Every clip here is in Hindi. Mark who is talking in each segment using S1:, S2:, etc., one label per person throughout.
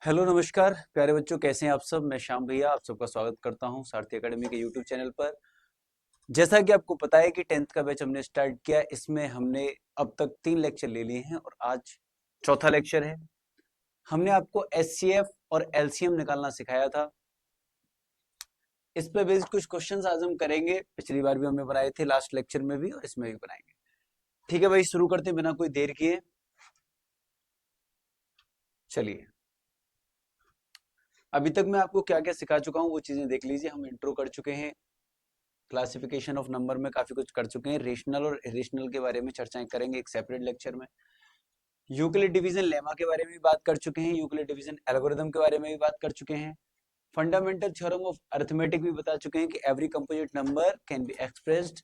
S1: हेलो नमस्कार प्यारे बच्चों, कैसे हैं आप सब। मैं श्याम भैया आप सबका स्वागत करता हूं सारथी एकेडमी के यूट्यूब चैनल पर। जैसा कि आपको पता है कि 10th का बैच हमने स्टार्ट किया, इसमें हमने अब तक 3 लेक्चर ले लिए हैं और आज चौथा लेक्चर है। हमने आपको एचसीएफ और एलसीएम निकालना सिखाया था। इस पे बेस्ड कुछ क्वेश्चंस आज हम करेंगे। पिछली बार भी हमने बनाए थे, लास्ट लेक्चर में भी, और इसमें भी बनाएंगे। ठीक है भाई, शुरू करते हैं बिना कोई देर किए। चलिए, अभी तक मैं आपको क्या क्या सिखा चुका हूँ वो चीजें देख लीजिए। हम इंट्रो कर चुके हैं, क्लासिफिकेशन ऑफ नंबर में काफी कुछ कर चुके हैं, रेशनल और इरेशनल के बारे में चर्चाएं करेंगे एक सेपरेट लेक्चर में। यूक्लिड डिवीजन लेमा के बारे में भी बात कर चुके हैं, यूक्लिड डिवीजन एल्गोरिथम के बारे में भी बात कर चुके हैं। फंडामेंटल थ्योरम ऑफ अरिथमेटिक भी बता चुके हैं कि every composite number can be expressed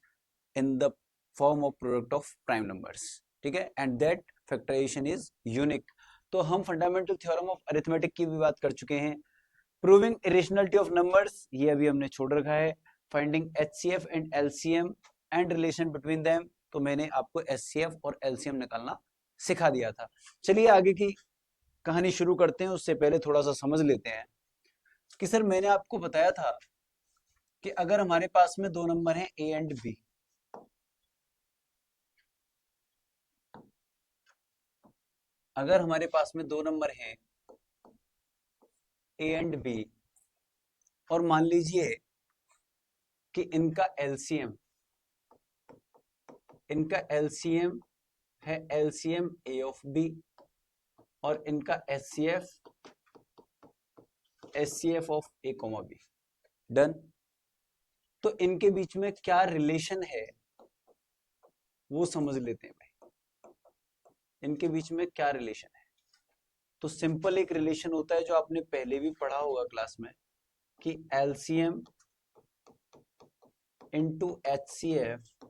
S1: in the form of product of prime numbers. ठीक है, and that factorization is unique. तो हम फंडामेंटल थ्योरम ऑफ अरिथमेटिक की भी बात कर चुके हैं। प्रूविंग इरेशनलिटी ऑफ नंबर्स, ये अभी हमने छोड़ रखा है। Finding HCF and LCM and relation between them, तो मैंने आपको एचसीएफ और एलसीएम निकालना सिखा दिया था। चलिए आगे की कहानी शुरू करते हैं। उससे पहले थोड़ा सा समझ लेते हैं कि सर मैंने आपको बताया था कि अगर हमारे पास में दो नंबर हैं ए एंड बी, अगर हमारे पास में दो नंबर हैं ए एंड बी, और मान लीजिए कि इनका एलसीएम है एलसीएम ए ऑफ बी, और इनका HCF of A comma B. Done. तो इनके बीच में क्या रिलेशन है वो समझ लेते हैं भाई। इनके बीच में क्या रिलेशन है? तो सिंपल एक रिलेशन होता है जो आपने पहले भी पढ़ा होगा क्लास में, कि LCM into HCF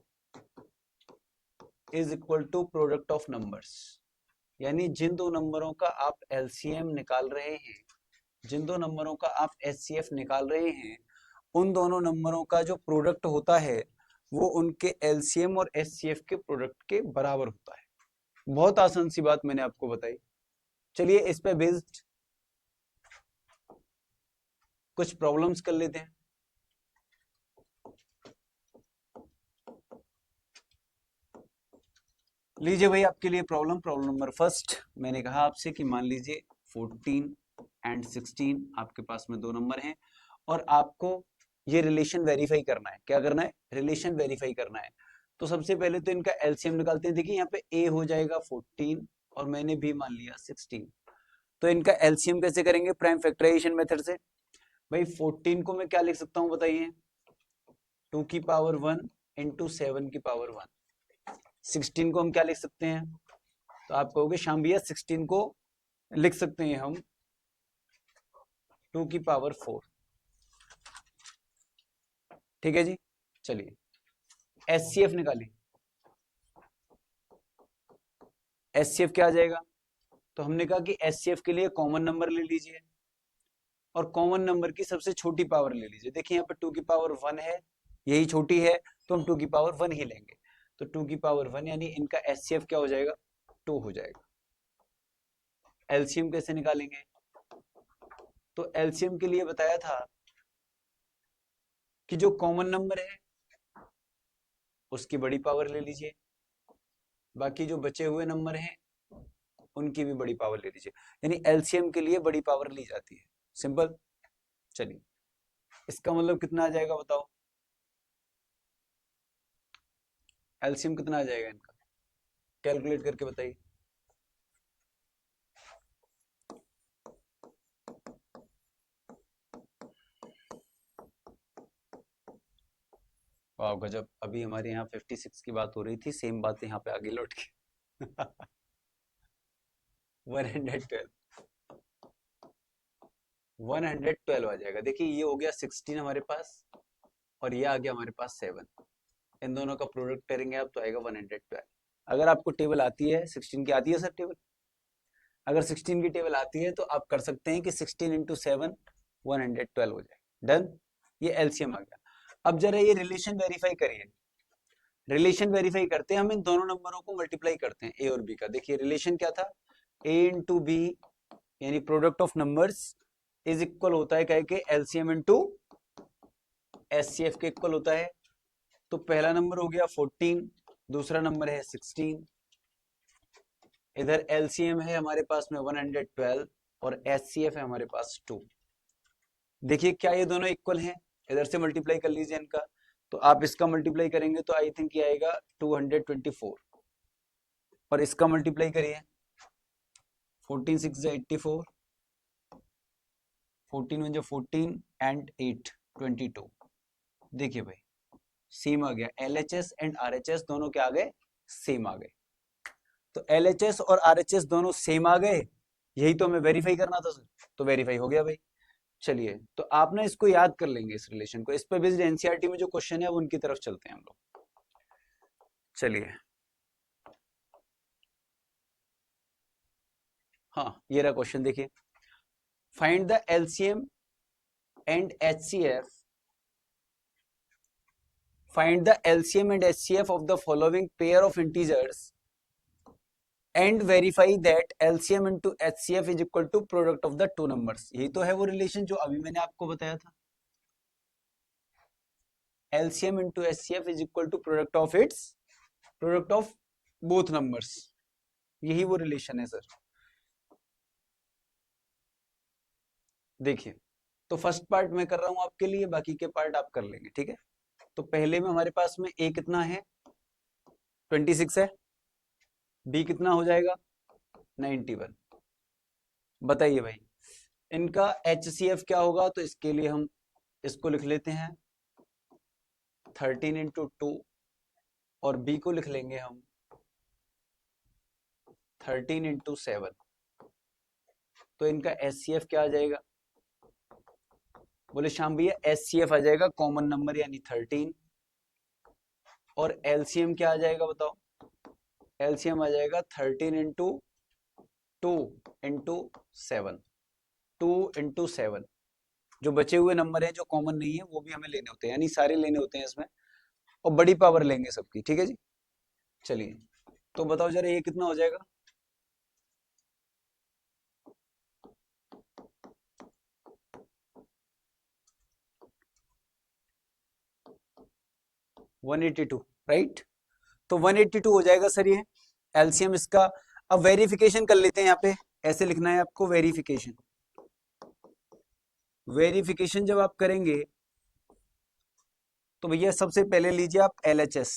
S1: is equal to product of numbers. यानी जिन दो नंबरों का आप एलसीएम निकाल रहे हैं, जिन दो नंबरों का आप एचसीएफ निकाल रहे हैं, उन दोनों नंबरों का जो प्रोडक्ट होता है वो उनके एलसीएम और एचसीएफ के प्रोडक्ट के बराबर होता है। बहुत आसान सी बात मैंने आपको बताई। चलिए इस पे बेस्ड कुछ प्रॉब्लम्स कर लेते हैं। लीजिए भाई आपके लिए प्रॉब्लम नंबर फर्स्ट। मैंने कहा आपसे कि मान लीजिए 14 एंड 16 आपके पास में दो नंबर हैं और आपको ये रिलेशन वेरीफाई करना है। क्या करना है? रिलेशन वेरीफाई करना है। तो सबसे पहले तो इनका एलसीएम निकालते हैं। देखिए यहाँ पे ए हो जाएगा 14 और मैंने बी मान लिया 16। तो इनका एलसीएम कैसे करेंगे? प्राइम फैक्टराइजेशन मेथड से। भाई 14 को मैं क्या लिख सकता हूँ बताइए? 2 की पावर 1 इंटू 7 की पावर 1। 16 को हम क्या लिख सकते हैं? तो आप कहोगे श्याम भैया 16 को लिख सकते हैं हम 2 की पावर 4। ठीक है जी। चलिए एचसीएफ निकालिए। एचसीएफ क्या आ जाएगा? तो हमने कहा कि एचसीएफ के लिए कॉमन नंबर ले लीजिए और कॉमन नंबर की सबसे छोटी पावर ले लीजिए। देखिए यहाँ पे 2 की पावर 1 है, यही छोटी है, तो हम 2 की पावर 1 ही लेंगे। तो 2 की पावर 1 यानी इनका एचसीएफ क्या हो जाएगा? 2 हो जाएगा। एलसीएम कैसे निकालेंगे? तो एलसीएम के लिए बताया था कि जो कॉमन नंबर है उसकी बड़ी पावर ले लीजिए, बाकी जो बचे हुए नंबर हैं उनकी भी बड़ी पावर ले लीजिए। यानी एलसीएम के लिए बड़ी पावर ली जाती है। सिंपल। चलिए इसका मतलब कितना आ जाएगा बताओ? एलसीएम कितना आ जाएगा इनका? कैलकुलेट करके बताइए। वाह गजब, अभी हमारे यहाँ 56 की बात हो रही थी, सेम बात यहाँ पे आगे लौट के 112। 112 आ जाएगा। देखिए ये हो गया 16 हमारे पास और ये आ गया हमारे पास 7। इन दोनों का प्रोडक्ट करेंगे आप तो आएगा 112। अगर आपको टेबल आती है 16 की, आती है सर टेबल? अगर 16 की टेबल आती है तो आप कर सकते हैं कि 16 इंटू 7 112 हो जाए। डन। ये एलसीएम आ गया। अब जरा ये रिलेशन वेरीफाई करिए। रिलेशन वेरीफाई करते हैं, हम इन दोनों नंबरों को मल्टीप्लाई करते हैं ए और बी का। देखिए रिलेशन क्या था? ए इंटू बी यानी product of numbers is equal होता है क्या कि एलसीएम इनटू एचसीएफ के इक्वल होता है। तो पहला नंबर हो गया 14, दूसरा नंबर है 16, इधर एलसीएम है हमारे पास में 112 और एचसीएफ है हमारे पास 2। देखिए क्या ये दोनों इक्वल हैं, इधर से मल्टीप्लाई कर लीजिए इनका, तो आप इसका मल्टीप्लाई करेंगे तो आई थिंक ये आएगा 224 और इसका मल्टीप्लाई करिए 14 6 84, 14 1 14 एंड 8 22। देखिए भाई सेम आ गया, एलएचएस एंड आरएचएस दोनों क्या आ गए, सेम आ गए। तो एलएचएस और आरएचएस दोनों सेम आ गए, यही तो हमें वेरीफाई करना था सर, तो वेरीफाई हो गया भाई। चलिए तो आप ना इसको याद कर लेंगे इस रिलेशन को, इस पे बेस्ड एनसीईआरटी में जो क्वेश्चन है वो उनकी तरफ चलते हैं हम लोग। चलिए हाँ ये रहा क्वेश्चन, देखिए find the LCM and HCF, find the LCM and HCF of the following pair of integers and verify that LCM into HCF is equal to product of the two numbers. यही तो है वो रिलेशन जो अभी मैंने आपको बताया था, LCM into HCF is equal to product of its product of both numbers, यही वो रिलेशन है सर। देखिए तो फर्स्ट पार्ट मैं कर रहा हूं आपके लिए, बाकी के पार्ट आप कर लेंगे, ठीक है। तो पहले में हमारे पास में ए कितना है 26 है, बी कितना हो जाएगा 91। बताइए भाई इनका HCF क्या होगा, तो इसके लिए हम इसको लिख लेते हैं 13 इंटू 2 और बी को लिख लेंगे हम 13 इंटू 7। तो इनका HCF क्या आ जाएगा, बोले श्याम भैया HCF आ जाएगा कॉमन नंबर यानी 13, और LCM क्या आ जाएगा बताओ, LCM आ जाएगा 13 इंटू 2 इंटू 7, 2 इंटू 7। जो बचे हुए नंबर हैं जो कॉमन नहीं है वो भी हमें लेने होते हैं, यानी सारे लेने होते हैं इसमें, और बड़ी पावर लेंगे सबकी, ठीक है जी। चलिए तो बताओ जरा ये कितना हो जाएगा, वन 182, राइट। तो 182 हो जाएगा सर ये एलसीएम इसका। अब वेरिफिकेशन कर लेते हैं, यहाँ पे ऐसे लिखना है आपको वेरिफिकेशन। वेरिफिकेशन जब आप करेंगे तो भैया सबसे पहले लीजिए आप एलएचएस।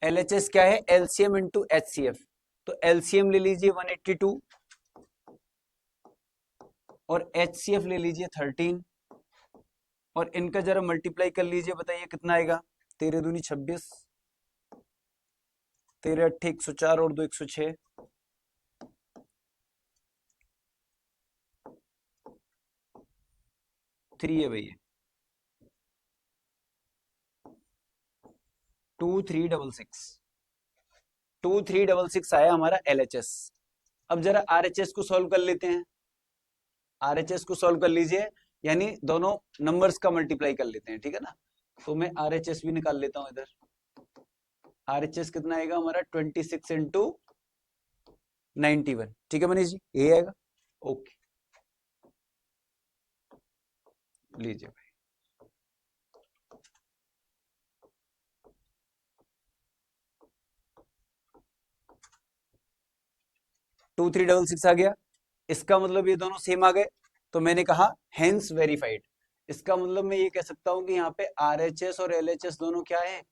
S1: एलएचएस क्या है, एलसीएम इंटू एचसीएफ। तो एलसीएम ले लीजिए 182 और एचसीएफ ले लीजिए 13, और इनका जरा मल्टीप्लाई कर लीजिए, बताइए कितना आएगा, 13 दूनी 26, 13 अट्ठे 104 और 2 106। 3 है भैया 2366, 2366 आया हमारा एलएचएस। अब जरा आरएचएस को सॉल्व कर लेते हैं, आरएचएस को सॉल्व कर लीजिए, यानी दोनों नंबर्स का मल्टीप्लाई कर लेते हैं, ठीक है ना। तो मैं आरएचएस भी निकाल लेता हूं इधर। आरएचएस कितना आएगा हमारा 26 इंटू 91, ठीक है मनीष जी, ये आएगा। ओके लीजिए भाई, टू 366 आ गया। इसका मतलब ये दोनों सेम आ गए, तो मैंने कहा हेंस वेरीफाइड। इसका मतलब मैं ये कह सकता हूं कि यहाँ पे आरएचएस और एलएचएस दोनों क्या है,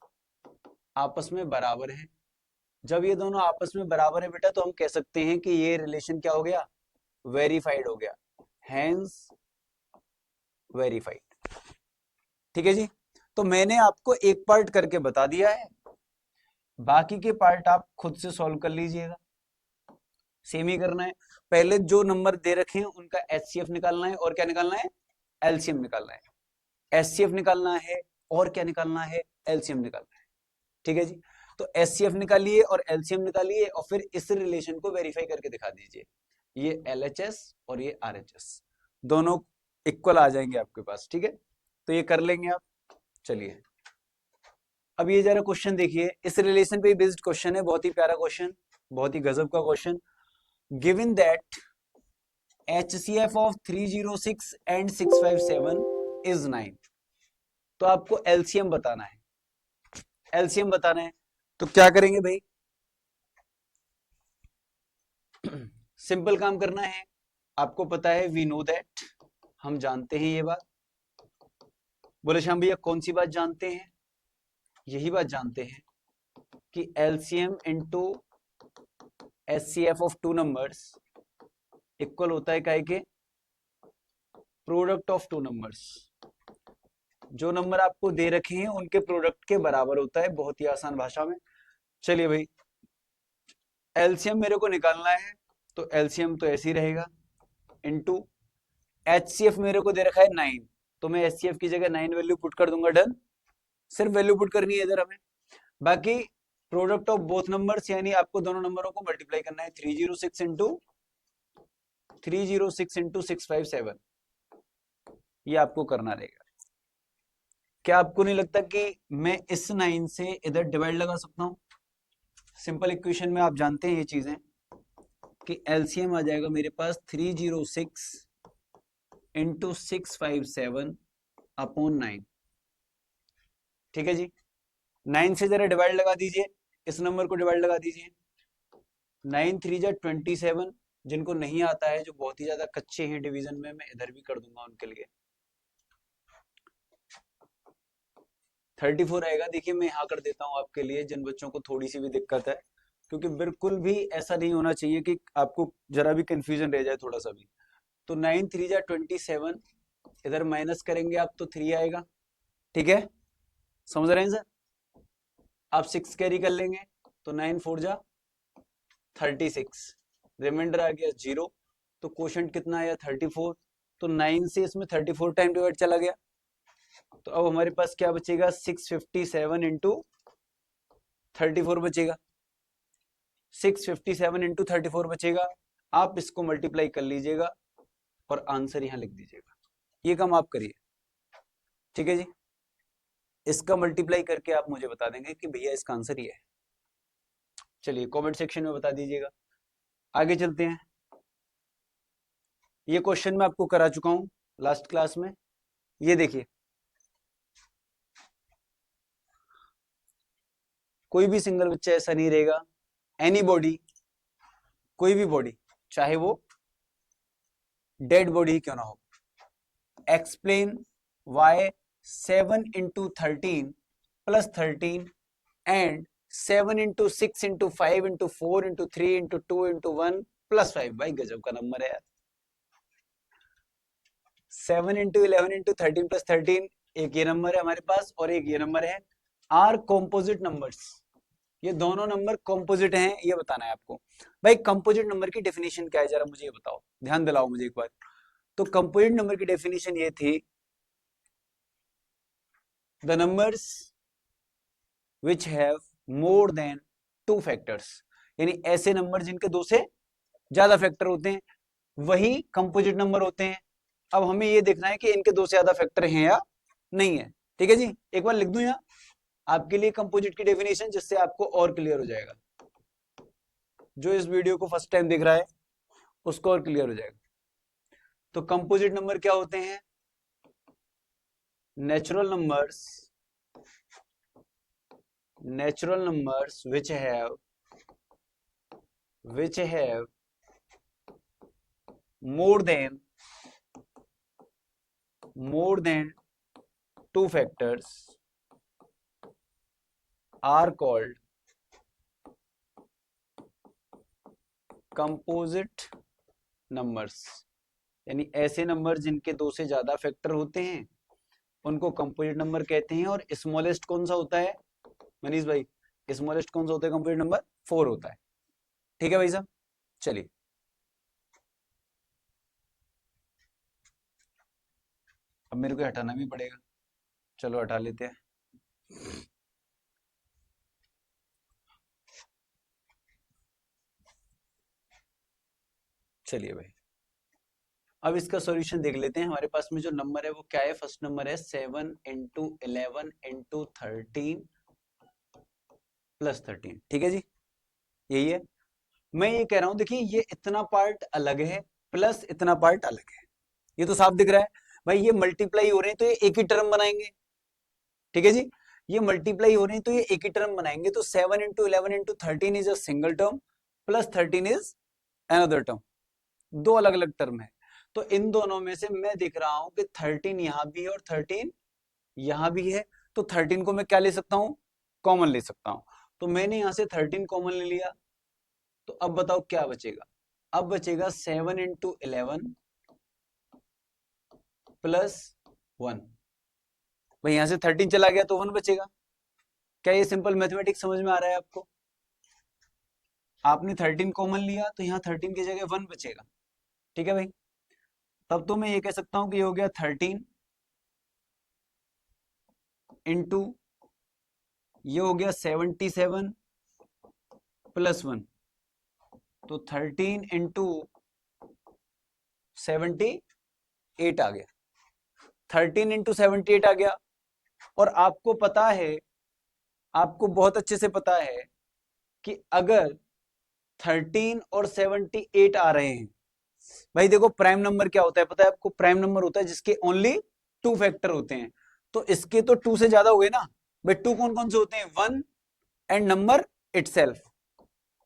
S1: आपस में बराबर है। जब ये दोनों आपस में बराबर है बेटा, तो हम कह सकते हैं कि ये रिलेशन क्या हो गया, वेरीफाइड हो गया, हेंस वेरीफाइड। ठीक है जी। तो मैंने आपको एक पार्ट करके बता दिया है, बाकी के पार्ट आप खुद से सॉल्व कर लीजिएगा। सेम ही करना है, पहले जो नंबर दे रखे हैं उनका एचसीएफ निकालना है, और क्या निकालना है, एलसीएम निकालना है। एचसीएफ निकालना है और क्या निकालना है, एलसीएम निकालना है। ठीक है जी। तो एचसीएफ निकालिए और एलसीएम निकालिए, और फिर इस रिलेशन को वेरीफाई करके दिखा दीजिए। ये एलएचएस और ये आरएचएस दोनों इक्वल आ जाएंगे आपके पास, ठीक है। तो ये कर लेंगे आप। चलिए अब ये जरा क्वेश्चन देखिए, इस रिलेशन पे बेस्ड क्वेश्चन है, बहुत ही प्यारा क्वेश्चन, बहुत ही गजब का question. Given that HCF of 306 and 657 is 9। तो आपको एलसीएम बताना है, एलसीएम बताना है। तो क्या करेंगे भाई, सिंपल काम करना है। आपको पता है, वी नो दैट, हम जानते हैं ये बात। बोले श्याम भैया कौन सी बात जानते हैं? यही बात जानते हैं कि LCM into HCF of two numbers equal होता है काय के प्रोडक्ट ऑफ टू नंबर्स। जो नंबर आपको दे रखे हैं उनके प्रोडक्ट के बराबर होता है, बहुत ही आसान भाषा में। चलिए भाई, एलसीएम मेरे को निकालना है, तो एलसीएम तो ऐसे ही रहेगा, इनटू एचसीएफ मेरे को दे रखा है 9, तो मैं एचसीएफ की जगह 9 वैल्यू पुट कर दूंगा, डन। सिर्फ वैल्यू पुट करनी है इधर हमें। बाकी प्रोडक्ट ऑफ बोथ नंबर्स, यानी आपको दोनों नंबरों को मल्टीप्लाई करना है, 306 इंटू 657, ये आपको करना रहेगा। क्या आपको नहीं लगता कि मैं इस 9 से इधर डिवाइड लगा सकता हूं? सिंपल इक्वेशन में आप जानते हैं ये चीजें कि एलसीएम आ जाएगा मेरे पास 306 इंटू 657 अपॉन 9। ठीक है जी, 9 से जरा डिवाइड लगा दीजिए, इस नंबर को डिवाइड लगा दीजिए। 9 3 जा 27, जिनको नहीं आता है, जो बहुत ही ज्यादा कच्चे हैं डिवीजन में, मैं इधर भी कर दूंगा उनके लिए। 34 आएगा। देखिए मैं यहाँ कर देता हूँ आपके लिए, जिन बच्चों को थोड़ी सी भी दिक्कत है, क्योंकि बिल्कुल भी ऐसा नहीं होना चाहिए कि आपको जरा भी कंफ्यूजन रह जाए थोड़ा सा भी। तो 9 3 जा 27, इधर माइनस करेंगे आप तो 3 आएगा। ठीक है, समझ रहे हैं सर? आप 6 कैरी कर लेंगे तो 9 4 जा 36, रिमाइंडर आ गया 0। तो क्वोशंट कितना आया 34, तो 9 से इसमें 34 टाइम डिवाइड चला गया। तो अब हमारे पास क्या बचेगा, 657 इंटू 34 बचेगा, 657 इंटू 34 बचेगा। आप इसको मल्टीप्लाई कर लीजिएगा और आंसर यहां लिख दीजिएगा। ये काम आप करिए, ठीक है जी। इसका मल्टीप्लाई करके आप मुझे बता देंगे कि भैया इसका आंसर ये है। चलिए कमेंट सेक्शन में बता दीजिएगा। आगे चलते हैं। ये क्वेश्चन मैं आपको करा चुका हूं लास्ट क्लास में। ये देखिए, कोई भी सिंगल बच्चा ऐसा नहीं रहेगा, एनी बॉडी, कोई भी बॉडी, चाहे वो डेड बॉडी क्यों ना हो। Explain why 7 into 13 plus 13 and 7 into 6 into 5 into 4 into 3 into 2 into 1 plus 5। भाई गजब का नंबर है यार। 7 इंटू 11 इंटू 13 प्लस 13, एक ये नंबर है हमारे पास और एक ये नंबर है। आर कॉम्पोजिट नंबर्स, ये दोनों नंबर कॉम्पोजिट हैं, ये बताना है आपको। भाई कंपोजिट नंबर की डेफिनेशन क्या है, जरा मुझे ये बताओ, ध्यान दिलाओ मुझे एक बार। तो कंपोजिट नंबर की डेफिनेशन ये थी, the numbers which have more than 2 factors, यानी ऐसे नंबर जिनके 2 से ज्यादा फैक्टर होते हैं, वही कंपोजिट नंबर होते हैं। अब हमें ये देखना है कि इनके 2 से ज्यादा फैक्टर हैं या नहीं है। ठीक है जी, एक बार लिख दूं यहाँ आपके लिए कंपोजिट की डेफिनेशन, जिससे आपको और क्लियर हो जाएगा। जो इस वीडियो को फर्स्ट टाइम देख रहा है उसको और क्लियर हो जाएगा। तो कंपोजिट नंबर क्या होते हैं? Natural numbers which have more than 2 factors are called composite numbers, यानी ऐसे नंबर जिनके 2 से ज्यादा फैक्टर होते हैं उनको कंपोजिट नंबर कहते हैं। और स्मॉलेस्ट कौन सा होता है मनीष भाई? स्मॉलेस्ट कौन सा होता है? कंपोजिट नंबर 4 होता है। ठीक है भाई साहब, चलिए अब मेरे को हटाना भी पड़ेगा, चलो हटा लेते हैं। चलिए भाई, अब इसका सॉल्यूशन देख लेते हैं। हमारे पास में जो नंबर है वो क्या है? फर्स्ट नंबर है 7 इंटू 11 इंटू 13 प्लस 13। ठीक है जी, यही है। मैं ये कह रहा हूं, देखिए ये इतना पार्ट अलग है, प्लस इतना पार्ट अलग है। ये तो साफ दिख रहा है भाई, ये मल्टीप्लाई हो रहे हैं तो ये एक ही टर्म बनाएंगे, ठीक है जी। ये मल्टीप्लाई हो रहे हैं तो ये एक ही टर्म बनाएंगे, तो 7 into 11 into 13 is a single term, plus 13 is another term, दो अलग अलग टर्म है। तो इन दोनों में से मैं देख रहा हूं कि 13 यहां भी है और 13 यहां भी है, तो 13 को मैं क्या ले सकता हूं, कॉमन ले सकता हूं। तो मैंने यहां से 13 कॉमन ले लिया, तो अब बताओ क्या बचेगा। अब बचेगा 7 इंटू 11 प्लस 1। भाई यहां से 13 चला गया तो 1 बचेगा। क्या ये सिंपल मैथमेटिक्स समझ में आ रहा है आपको? आपने 13 कॉमन लिया तो यहाँ 13 की जगह 1 बचेगा, ठीक है भाई। तब तो मैं ये कह सकता हूं कि ये हो गया 13 इंटू, ये हो गया 77 प्लस 1, तो 13 इंटू 78 आ गया। 13 इंटू 78 आ गया। और आपको पता है, आपको बहुत अच्छे से पता है कि अगर 13 और 78 आ रहे हैं, भाई देखो प्राइम नंबर क्या होता है पता है आपको? प्राइम नंबर होता है जिसके ओनली 2 फैक्टर होते हैं। तो इसके तो 2 से ज्यादा हो गए ना भाई। 2 कौन कौन से होते हैं? 1 and number itself,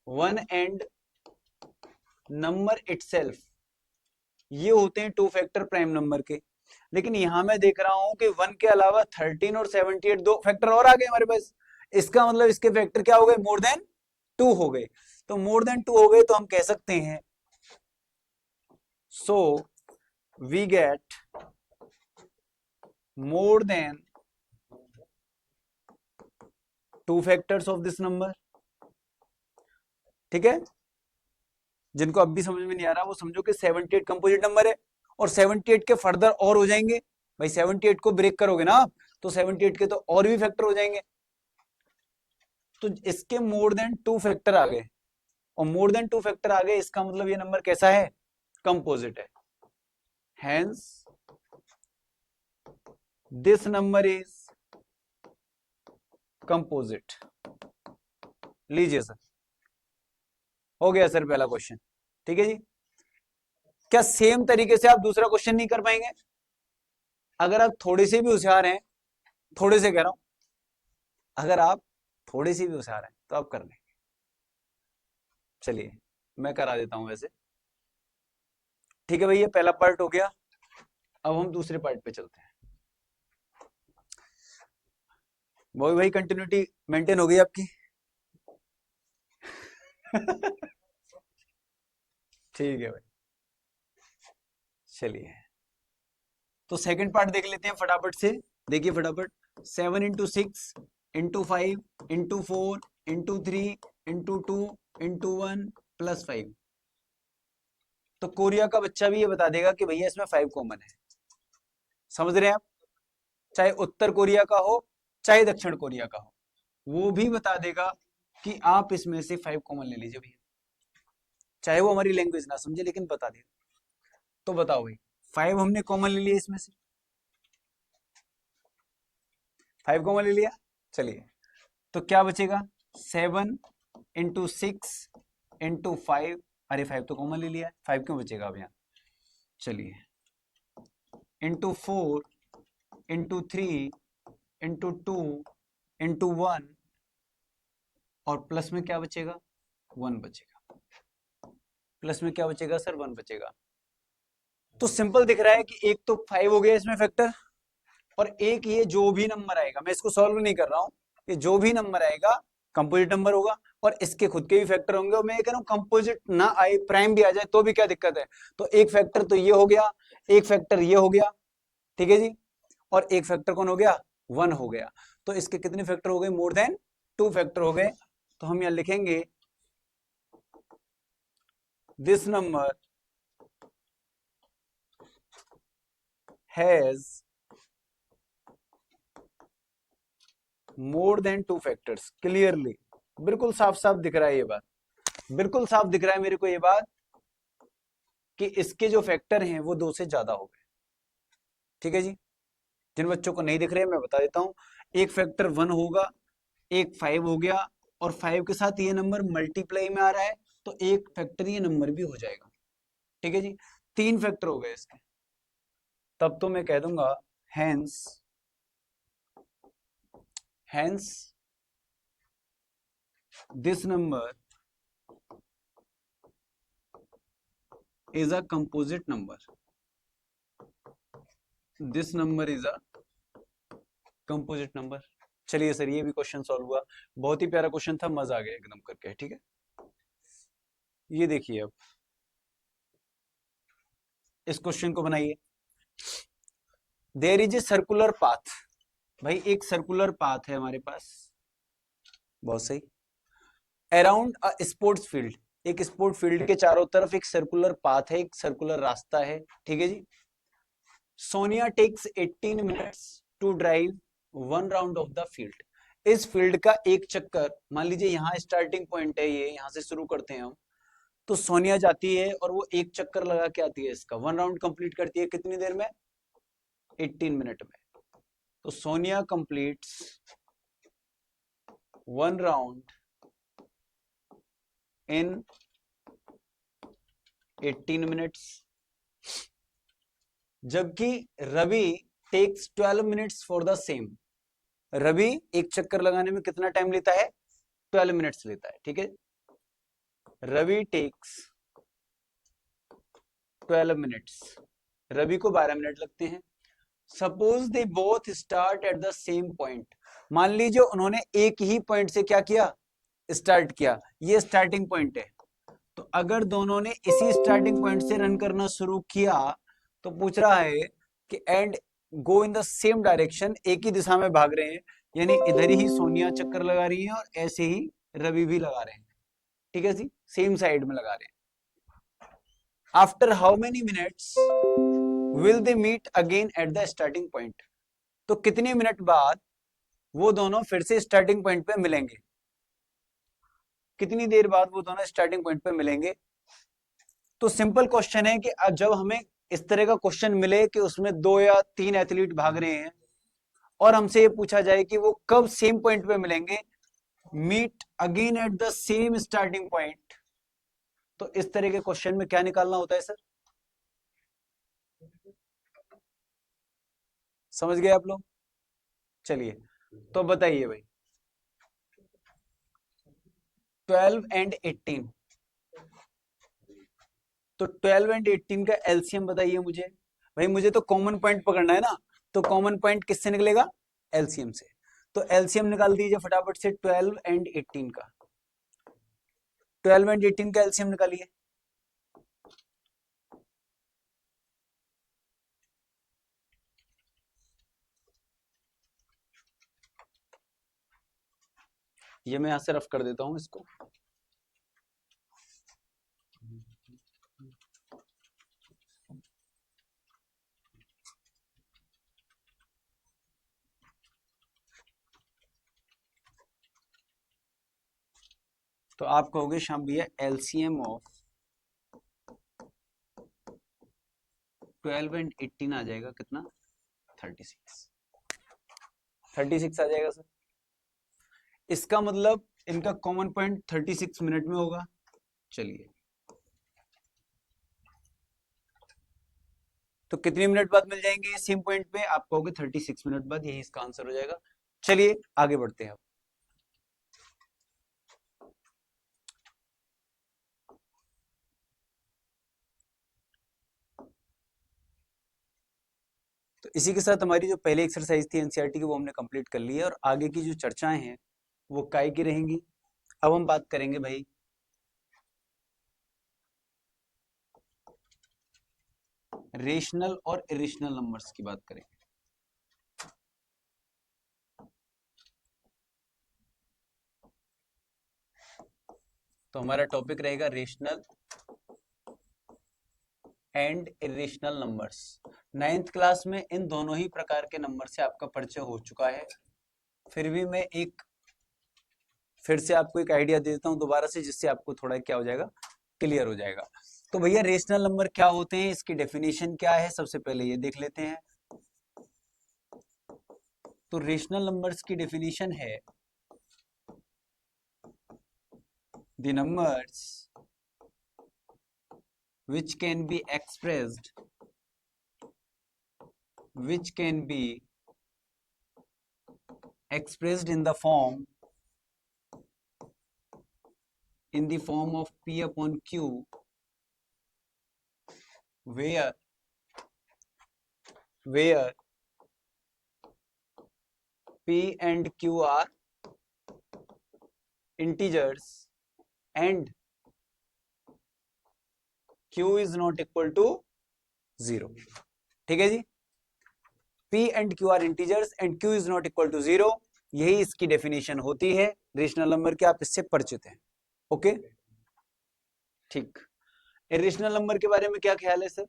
S1: 1 and number itself, ये होते हैं 2 फैक्टर प्राइम नंबर के। लेकिन यहां मैं देख रहा हूं कि 1 के अलावा 13 और 78 दो फैक्टर और आ गए हमारे पास। इसका मतलब इसके फैक्टर क्या हो गए? मोर देन 2 हो गए। तो मोर देन 2 हो गए तो हम कह सकते हैं, so we get more than 2 factors of this number, ठीक है। जिनको अब भी समझ में नहीं आ रहा वो समझो कि 78 कंपोजिट नंबर है, और 78 के फर्दर और हो जाएंगे भाई। 78 को ब्रेक करोगे ना आप, तो 78 के तो और भी फैक्टर हो जाएंगे। तो इसके मोर देन 2 फैक्टर आ गए, और मोर देन 2 फैक्टर आ गए, इसका मतलब ये नंबर कैसा है? कंपोजिट है। Hence this number is composite. लीजिए सर, हो गया सर पहला क्वेश्चन, ठीक है जी। क्या सेम तरीके से आप दूसरा क्वेश्चन नहीं कर पाएंगे? अगर आप थोड़े से भी होशियार हैं, थोड़े से कह रहा हूं, अगर आप थोड़े से भी होशियार हैं तो आप कर लेंगे। चलिए मैं करा देता हूं वैसे, ठीक है भाई। ये पहला पार्ट हो गया, अब हम दूसरे पार्ट पे चलते हैं। वो भाई कंटिन्यूटी मेंटेन हो गई आपकी? ठीक है भाई, चलिए तो सेकंड पार्ट देख लेते हैं फटाफट से। देखिए फटाफट, 7 into 6 into 5 into 4 into 3 into 2 into 1 plus 5। तो कोरिया का बच्चा भी ये बता देगा कि भैया इसमें 5 कॉमन है। समझ रहे हैं आप? चाहे उत्तर कोरिया का हो चाहे दक्षिण कोरिया का हो, वो भी बता देगा कि आप इसमें से 5 कॉमन ले लीजिए भैया, चाहे वो हमारी लैंग्वेज ना समझे लेकिन बता देगा। तो बताओ भाई, 5 हमने कॉमन ले लिया इसमें से, 5 कॉमन ले लिया। चलिए तो क्या बचेगा? 7 इंटू 6 इंटू 5, अरे 5 तो कॉमन ले लिया है, 5 क्यों बचेगा अब यहाँ? चलिए, इंटू 4 इंटू 3 इंटू 2 इंटू 1, और प्लस में क्या बचेगा? 1 बचेगा। प्लस में क्या बचेगा सर? 1 बचेगा। तो सिंपल दिख रहा है कि एक तो 5 हो गया इसमें फैक्टर, और एक ये जो भी नंबर आएगा, मैं इसको सॉल्व नहीं कर रहा हूं, कि जो भी नंबर आएगा कंपोजिट नंबर होगा, और इसके खुद के भी फैक्टर होंगे। और मैं ये कह रहा हूं कंपोजिट ना आए, प्राइम भी आ जाए तो भी क्या दिक्कत है? तो एक फैक्टर तो ये हो गया, एक फैक्टर ये हो गया, ठीक है जी, और एक फैक्टर कौन हो गया? 1 हो गया। तो इसके कितने फैक्टर हो गए? मोर देन 2 फैक्टर हो गए। तो हम यहां लिखेंगे this number has more than 2 factors. Clearly, बिल्कुल साफ साफ दिख रहा है ये बात, बिल्कुल साफ दिख रहा है मेरे को ये बात, कि इसके जो फैक्टर हैं वो 2 से ज्यादा हो गए, ठीक है जी। जिन बच्चों को नहीं दिख रहे मैं बता देता हूं, एक फैक्टर 1 होगा, एक 5 हो गया, और 5 के साथ ये नंबर मल्टीप्लाई में आ रहा है, तो एक फैक्टर ये नंबर भी हो जाएगा। ठीक है जी, 3 फैक्टर हो गए इसके। तब तो मैं कह दूंगा hence hence this number is a composite number, this number is a composite number. चलिए सर, ये भी क्वेश्चन सॉल्व हुआ। बहुत ही प्यारा क्वेश्चन था, मजा आ गया एकदम करके। ठीक है, ये देखिए अब इस क्वेश्चन को बनाइए। There is a circular path, भाई एक सर्कुलर पाथ है हमारे पास, बहुत सही। अराउंड अ स्पोर्ट्स फील्ड, एक स्पोर्ट फील्ड के चारों तरफ एक सर्कुलर पाथ है, एक सर्कुलर रास्ता है। ठीक है जी। Sonia takes 18 minutes to drive 1 round of the field. इस फील्ड का एक चक्कर, मान लीजिए यहाँ स्टार्टिंग पॉइंट है, ये यहाँ से शुरू करते हैं हम, तो सोनिया जाती है और वो एक चक्कर लगा के आती है, इसका 1 राउंड कंप्लीट करती है कितनी देर में? 18 मिनट में। तो Sonia completes 1 round in 18 minutes, जबकि Ravi takes 12 minutes for the same. Ravi एक चक्कर लगाने में कितना टाइम लेता है? 12 मिनट्स लेता है। ठीक है, रवि टेक्स 12 मिनट्स, रवि को 12 मिनट लगते हैं। Suppose they both start at the same point, मान लीजिए उन्होंने एक ही पॉइंट से क्या किया? स्टार्ट किया, ये स्टार्टिंग पॉइंट है। तो अगर दोनों ने इसी स्टार्टिंग पॉइंट से रन करना शुरू किया, तो पूछ रहा है कि and go in the same direction, एक ही दिशा में भाग रहे हैं, यानी इधर ही सोनिया चक्कर लगा रही है और ऐसे ही रवि भी लगा रहे हैं। ठीक है जी, सेम साइड में लगा रहे हैं। After how many minutes will they meet again at the starting point, तो कितने मिनट बाद वो दोनों फिर से स्टार्टिंग पॉइंट पे मिलेंगे? कितनी देर बाद वो दोनों स्टार्टिंग पॉइंट पे मिलेंगे? तो सिंपल क्वेश्चन है कि जब हमें इस तरह का क्वेश्चन मिले कि उसमें 2 या 3 एथलीट भाग रहे हैं और हमसे ये पूछा जाए कि वो कब सेम पॉइंट पे मिलेंगे, meet again at the same starting point, तो इस तरह के क्वेश्चन में क्या निकालना होता है सर? समझ गए आप लोग? चलिए, तो बताइए भाई, 12 एंड 18, तो 12 एंड 18 का एलसीएम बताइए मुझे। भाई मुझे तो कॉमन पॉइंट पकड़ना है ना, तो कॉमन पॉइंट किससे निकलेगा? एलसीएम से। तो एलसीएम निकाल दीजिए फटाफट से 12 एंड 18 का। 12 एंड 18 का एलसीएम निकालिए। ये मैं यहां से रफ कर देता हूं इसको। तो आप कहोगे शाम भैया एलसीएम ऑफ 12 एंड 18 आ जाएगा कितना? 36। 36 आ जाएगा सर। इसका मतलब इनका कॉमन पॉइंट 36 मिनट में होगा। चलिए, तो कितने मिनट बाद मिल जाएंगे सेम पॉइंट पे? आप कहोगे 36 मिनट बाद, यही इसका आंसर हो जाएगा। चलिए आगे बढ़ते हैं अब। तो इसी के साथ हमारी जो पहली एक्सरसाइज थी एनसीईआरटी की, वो हमने कंप्लीट कर ली है, और आगे की जो चर्चाएं हैं वो काय की रहेंगी। अब हम बात करेंगे भाई रेशनल और इरेशनल नंबर्स की बात करेंगे। तो हमारा टॉपिक रहेगा rational and irrational numbers. 9th class में इन दोनों ही प्रकार के नंबर से आपका परिचय हो चुका है। फिर भी मैं फिर से आपको एक आइडिया दे देता हूं दोबारा से, जिससे आपको थोड़ा क्या हो जाएगा, क्लियर हो जाएगा। तो भैया रेशनल नंबर क्या होते हैं, इसकी डेफिनेशन क्या है, सबसे पहले ये देख लेते हैं। तो रेशनल नंबर्स की डेफिनेशन है the numbers which can be expressed in the form of P upon Q, where P and Q are integers and Q is not equal to 0. ठीक है जी, P and Q are integers and Q is not equal to 0, यही इसकी डेफिनेशन होती है रेशनल नंबर की। आप इससे परिचित हैं? ओके, ठीक। इरेशनल नंबर के बारे में क्या ख्याल है सर?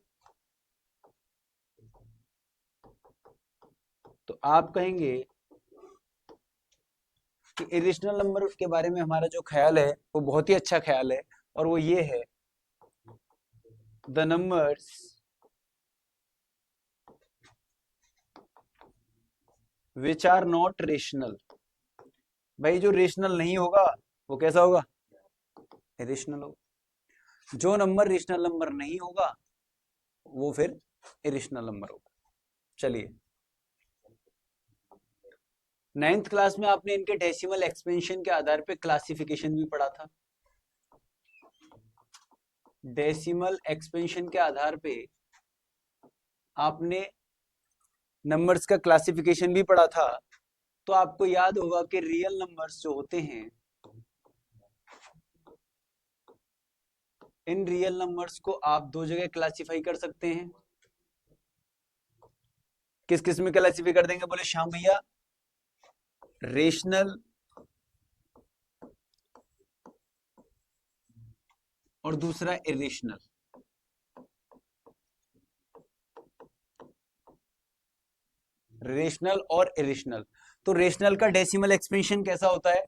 S1: तो आप कहेंगे कि इरेशनल नंबर के बारे में हमारा जो ख्याल है वो बहुत ही अच्छा ख्याल है, और वो ये है, the numbers which are not rational. भाई जो रेशनल नहीं होगा वो कैसा होगा? इरेशनल होगा। जो नंबर रेशनल नंबर नहीं होगा वो फिर इरेशनल नंबर होगा। चलिए, 9th क्लास में आपने इनके डेसिमल एक्सपेंशन के आधार पे क्लासिफिकेशन भी पढ़ा था। डेसिमल एक्सपेंशन के आधार पे आपने नंबर्स का क्लासिफिकेशन भी पढ़ा था। तो आपको याद होगा कि रियल नंबर्स जो होते हैं, इन रियल नंबर्स को आप दो जगह क्लासिफाई कर सकते हैं। किस किस में क्लासिफाई कर देंगे? बोले श्याम भैया, रेशनल और दूसरा इरेशनल। रेशनल और इरेशनल। तो रेशनल का डेसिमल एक्सपेंशन कैसा होता है?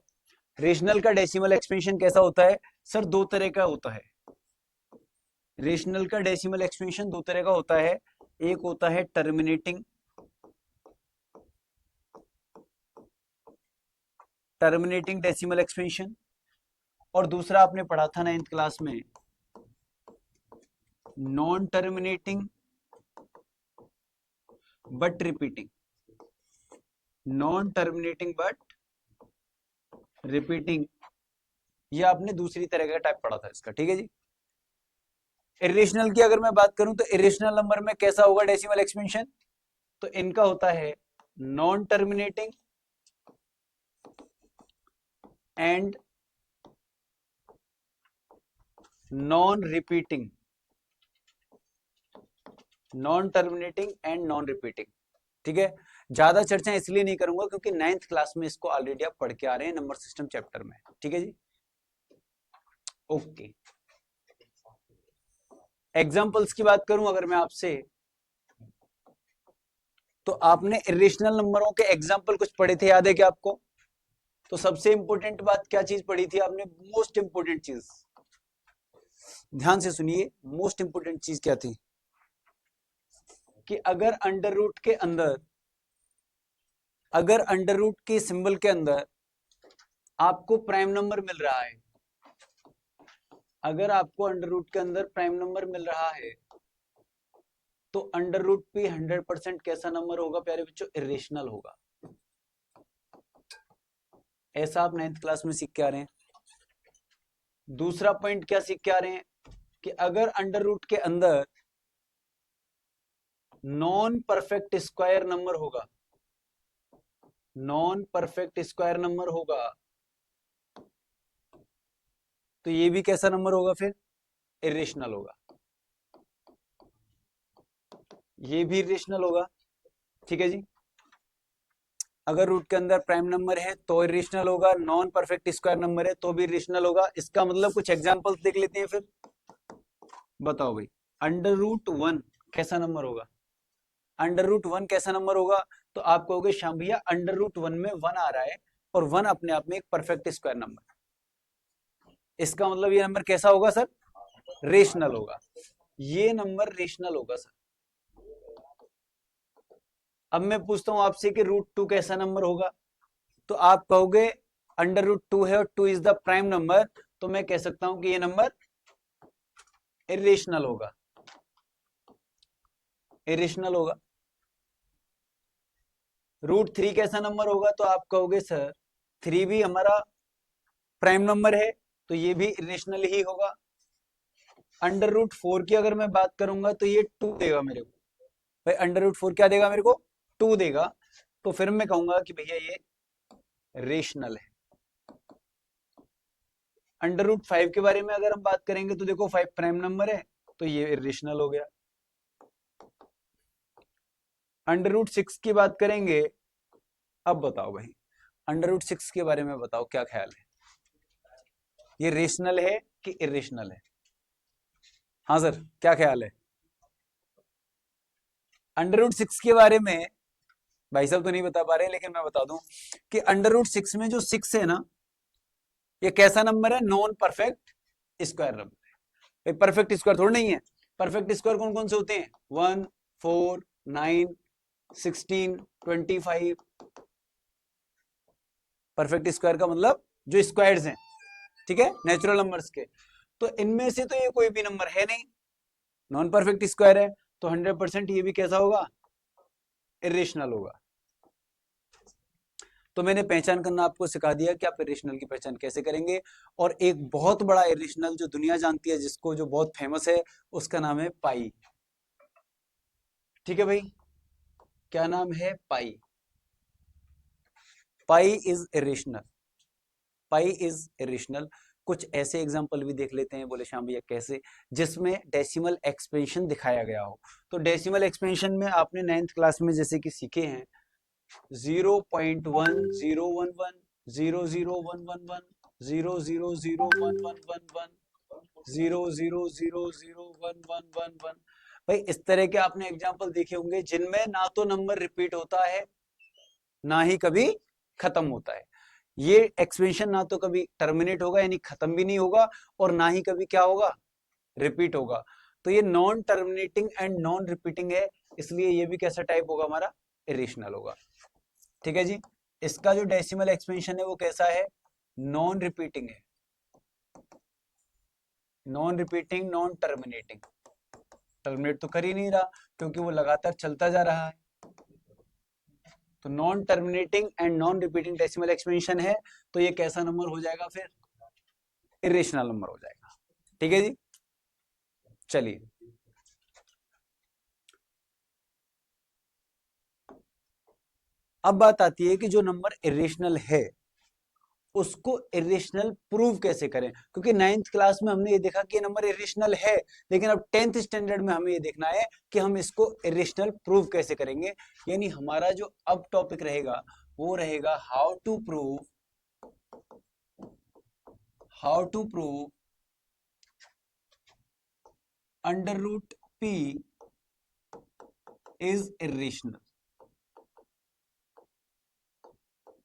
S1: रेशनल का डेसिमल एक्सपेंशन कैसा होता है सर? दो तरह का होता है। रेशनल का डेसिमल एक्सपेंशन दो तरह का होता है। एक होता है टर्मिनेटिंग डेसिमल एक्सपेंशन, और दूसरा आपने पढ़ा था 9th क्लास में, non terminating but repeating. Non terminating but repeating, ये आपने दूसरी तरह का टाइप पढ़ा था इसका। ठीक है जी। इरेशनल की अगर मैं बात करूं तो इरेशनल नंबर में कैसा होगा डेसिमल एक्सपेंशन? तो इनका होता है non terminating and non repeating. Non terminating and non repeating. ठीक है, ज्यादा चर्चा इसलिए नहीं करूंगा क्योंकि 9th क्लास में इसको ऑलरेडी आप पढ़ के आ रहे हैं नंबर सिस्टम चैप्टर में। ठीक है जी, ओके। एग्जाम्पल्स की बात करूं अगर मैं आपसे, तो आपने इरेशनल नंबरों के एग्जाम्पल कुछ पढ़े थे, याद है क्या आपको? तो सबसे इंपॉर्टेंट बात क्या चीज पढ़ी थी आपने? मोस्ट इंपॉर्टेंट चीज, ध्यान से सुनिए, मोस्ट इंपॉर्टेंट चीज क्या थी? कि अगर अंडर रूट के अंदर, अगर अंडर रूट के सिंबल के अंदर आपको प्राइम नंबर मिल रहा है, अगर आपको अंडर रूट के अंदर प्राइम नंबर मिल रहा है, तो अंडर रूट पे 100% कैसा नंबर होगा प्यारे बच्चों? इरेशनल होगा। ऐसा आप 9th क्लास में सीख के आ रहे हैं। दूसरा पॉइंट क्या सीख के आ रहे हैं? कि अगर अंडर रूट के अंदर नॉन परफेक्ट स्क्वायर नंबर होगा, नॉन परफेक्ट स्क्वायर नंबर होगा, तो ये भी कैसा नंबर होगा? फिर इरेशनल होगा। ये भी इरेशनल होगा। ठीक है जी। अगर रूट के अंदर प्राइम नंबर है तो इरेशनल होगा, नॉन परफेक्ट स्क्वायर नंबर है तो भी इरेशनल होगा। इसका मतलब कुछ एग्जांपल्स देख लेते हैं फिर। बताओ भाई, अंडर रूट 1 कैसा नंबर होगा? अंडर रूट 1 कैसा नंबर होगा? तो आप कहोगे श्याम भैया अंडर रूट 1 में 1 आ रहा है, और 1 अपने आप में एक परफेक्ट स्क्वायर नंबर। इसका मतलब ये नंबर कैसा होगा सर? रेशनल होगा। ये नंबर रेशनल होगा सर। अब मैं पूछता हूं आपसे कि रूट 2 कैसा नंबर होगा? तो आप कहोगे अंडर रूट 2 है और 2 इज द प्राइम नंबर, तो मैं कह सकता हूं कि ये नंबर इरेशनल होगा, इरेशनल होगा। √3 कैसा नंबर होगा? तो आप कहोगे सर 3 भी हमारा प्राइम नंबर है तो ये भी इरेशनल ही होगा। √4 की अगर मैं बात करूंगा तो ये 2 देगा मेरे को। भाई √4 क्या देगा मेरे को? 2 देगा। तो फिर मैं कहूंगा कि भैया ये रेशनल है। √5 के बारे में अगर हम बात करेंगे तो देखो 5 प्राइम नंबर है तो ये इरेशनल हो गया। √6 की बात करेंगे, अब बताओ भाई √6 के बारे में बताओ क्या ख्याल है, ये रेशनल है कि इरेशनल है? हाँ सर क्या ख्याल है? √6 के बारे में भाई साहब तो नहीं बता पा रहे, लेकिन मैं बता दूं कि √6 में जो 6 है ना, ये कैसा नंबर है? नॉन परफेक्ट स्क्वायर नंबर है। परफेक्ट स्क्वायर थोड़ा नहीं है। परफेक्ट स्क्वायर कौन कौन से होते हैं? 1, 4, 9, 16, 25। परफेक्ट स्क्वायर का मतलब जो स्क्वायर्स हैं, ठीक है, नेचुरल नंबर्स के। तो इनमें से तो ये कोई भी नंबर है नहीं, नॉन परफेक्ट स्क्वायर है, तो 100% ये भी कैसा होगा? इरेशनल होगा। तो मैंने पहचान करना आपको सिखा दिया कि आप इरेशनल की पहचान कैसे करेंगे। और एक बहुत बड़ा इरेशनल जो दुनिया जानती है, जिसको जो बहुत फेमस है, उसका नाम है पाई। ठीक है भाई, क्या नाम है? Pi. Pi is irrational, pi is irrational. कुछ ऐसे एग्जांपल भी देख लेते हैं, बोले श्याम भैया कैसे? जिसमें डेसिमल एक्सपेंशन दिखाया गया हो। तो डेसिमल एक्सपेंशन में आपने 9th क्लास में जैसे कि सीखे हैं 0.1011 00111 0001111 0000111। भाई इस तरह के आपने एग्जांपल देखे होंगे जिनमें ना तो नंबर रिपीट होता है ना ही कभी खत्म होता है। ये एक्सपेंशन ना तो कभी टर्मिनेट होगा यानी खत्म भी नहीं होगा, और ना ही कभी क्या होगा? रिपीट होगा। तो ये non terminating and non repeating है, इसलिए ये भी कैसा टाइप होगा? हमारा इरेशनल होगा। ठीक है जी। इसका जो डेसिमल एक्सपेंशन है वो कैसा है? नॉन रिपीटिंग है, non repeating, non terminating. Terminate तो कर ही नहीं रहा क्योंकि वो लगातार चलता जा रहा है। तो non terminating and non repeating decimal expansion है, तो ये कैसा नंबर हो जाएगा? फिर इरेशनल नंबर हो जाएगा। ठीक है जी। चलिए अब बात आती है कि जो नंबर इरेशनल है उसको इरेशनल प्रूव कैसे करें, क्योंकि 9th क्लास में हमने ये देखा कि ये नंबर इरेशनल है, लेकिन अब 10th स्टैंडर्ड में हमें ये देखना है कि हम इसको इरेशनल प्रूव कैसे करेंगे। यानी हमारा जो अब टॉपिक रहेगा वो रहेगा how to prove √p is irrational.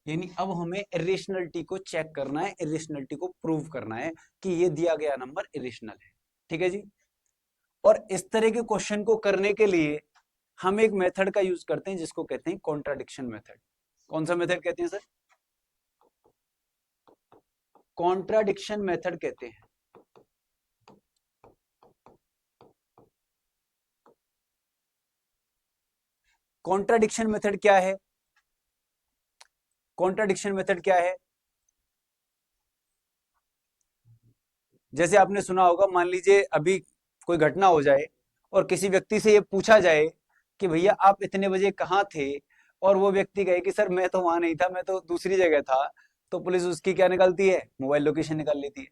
S1: यानी अब हमें इरेशनलिटी को चेक करना है, इरेशनलिटी को प्रूव करना है कि ये दिया गया नंबर इरेशनल है। ठीक है जी। और इस तरह के क्वेश्चन को करने के लिए हम एक मेथड का यूज करते हैं जिसको कहते हैं कॉन्ट्राडिक्शन मेथड। कौन सा मेथड कहते हैं सर? कॉन्ट्राडिक्शन मेथड कहते हैं। कॉन्ट्राडिक्शन मेथड क्या है? कॉन्ट्राडिक्शन मेथड क्या है? जैसे आपने सुना होगा, मान लीजिए अभी कोई घटना हो जाए और किसी व्यक्ति से ये पूछा जाए कि भैया आप इतने बजे कहाँ थे, और वो व्यक्ति कहे कि सर मैं तो वहां नहीं था, मैं तो दूसरी जगह था। तो पुलिस उसकी क्या निकालती है? मोबाइल लोकेशन निकाल लेती है,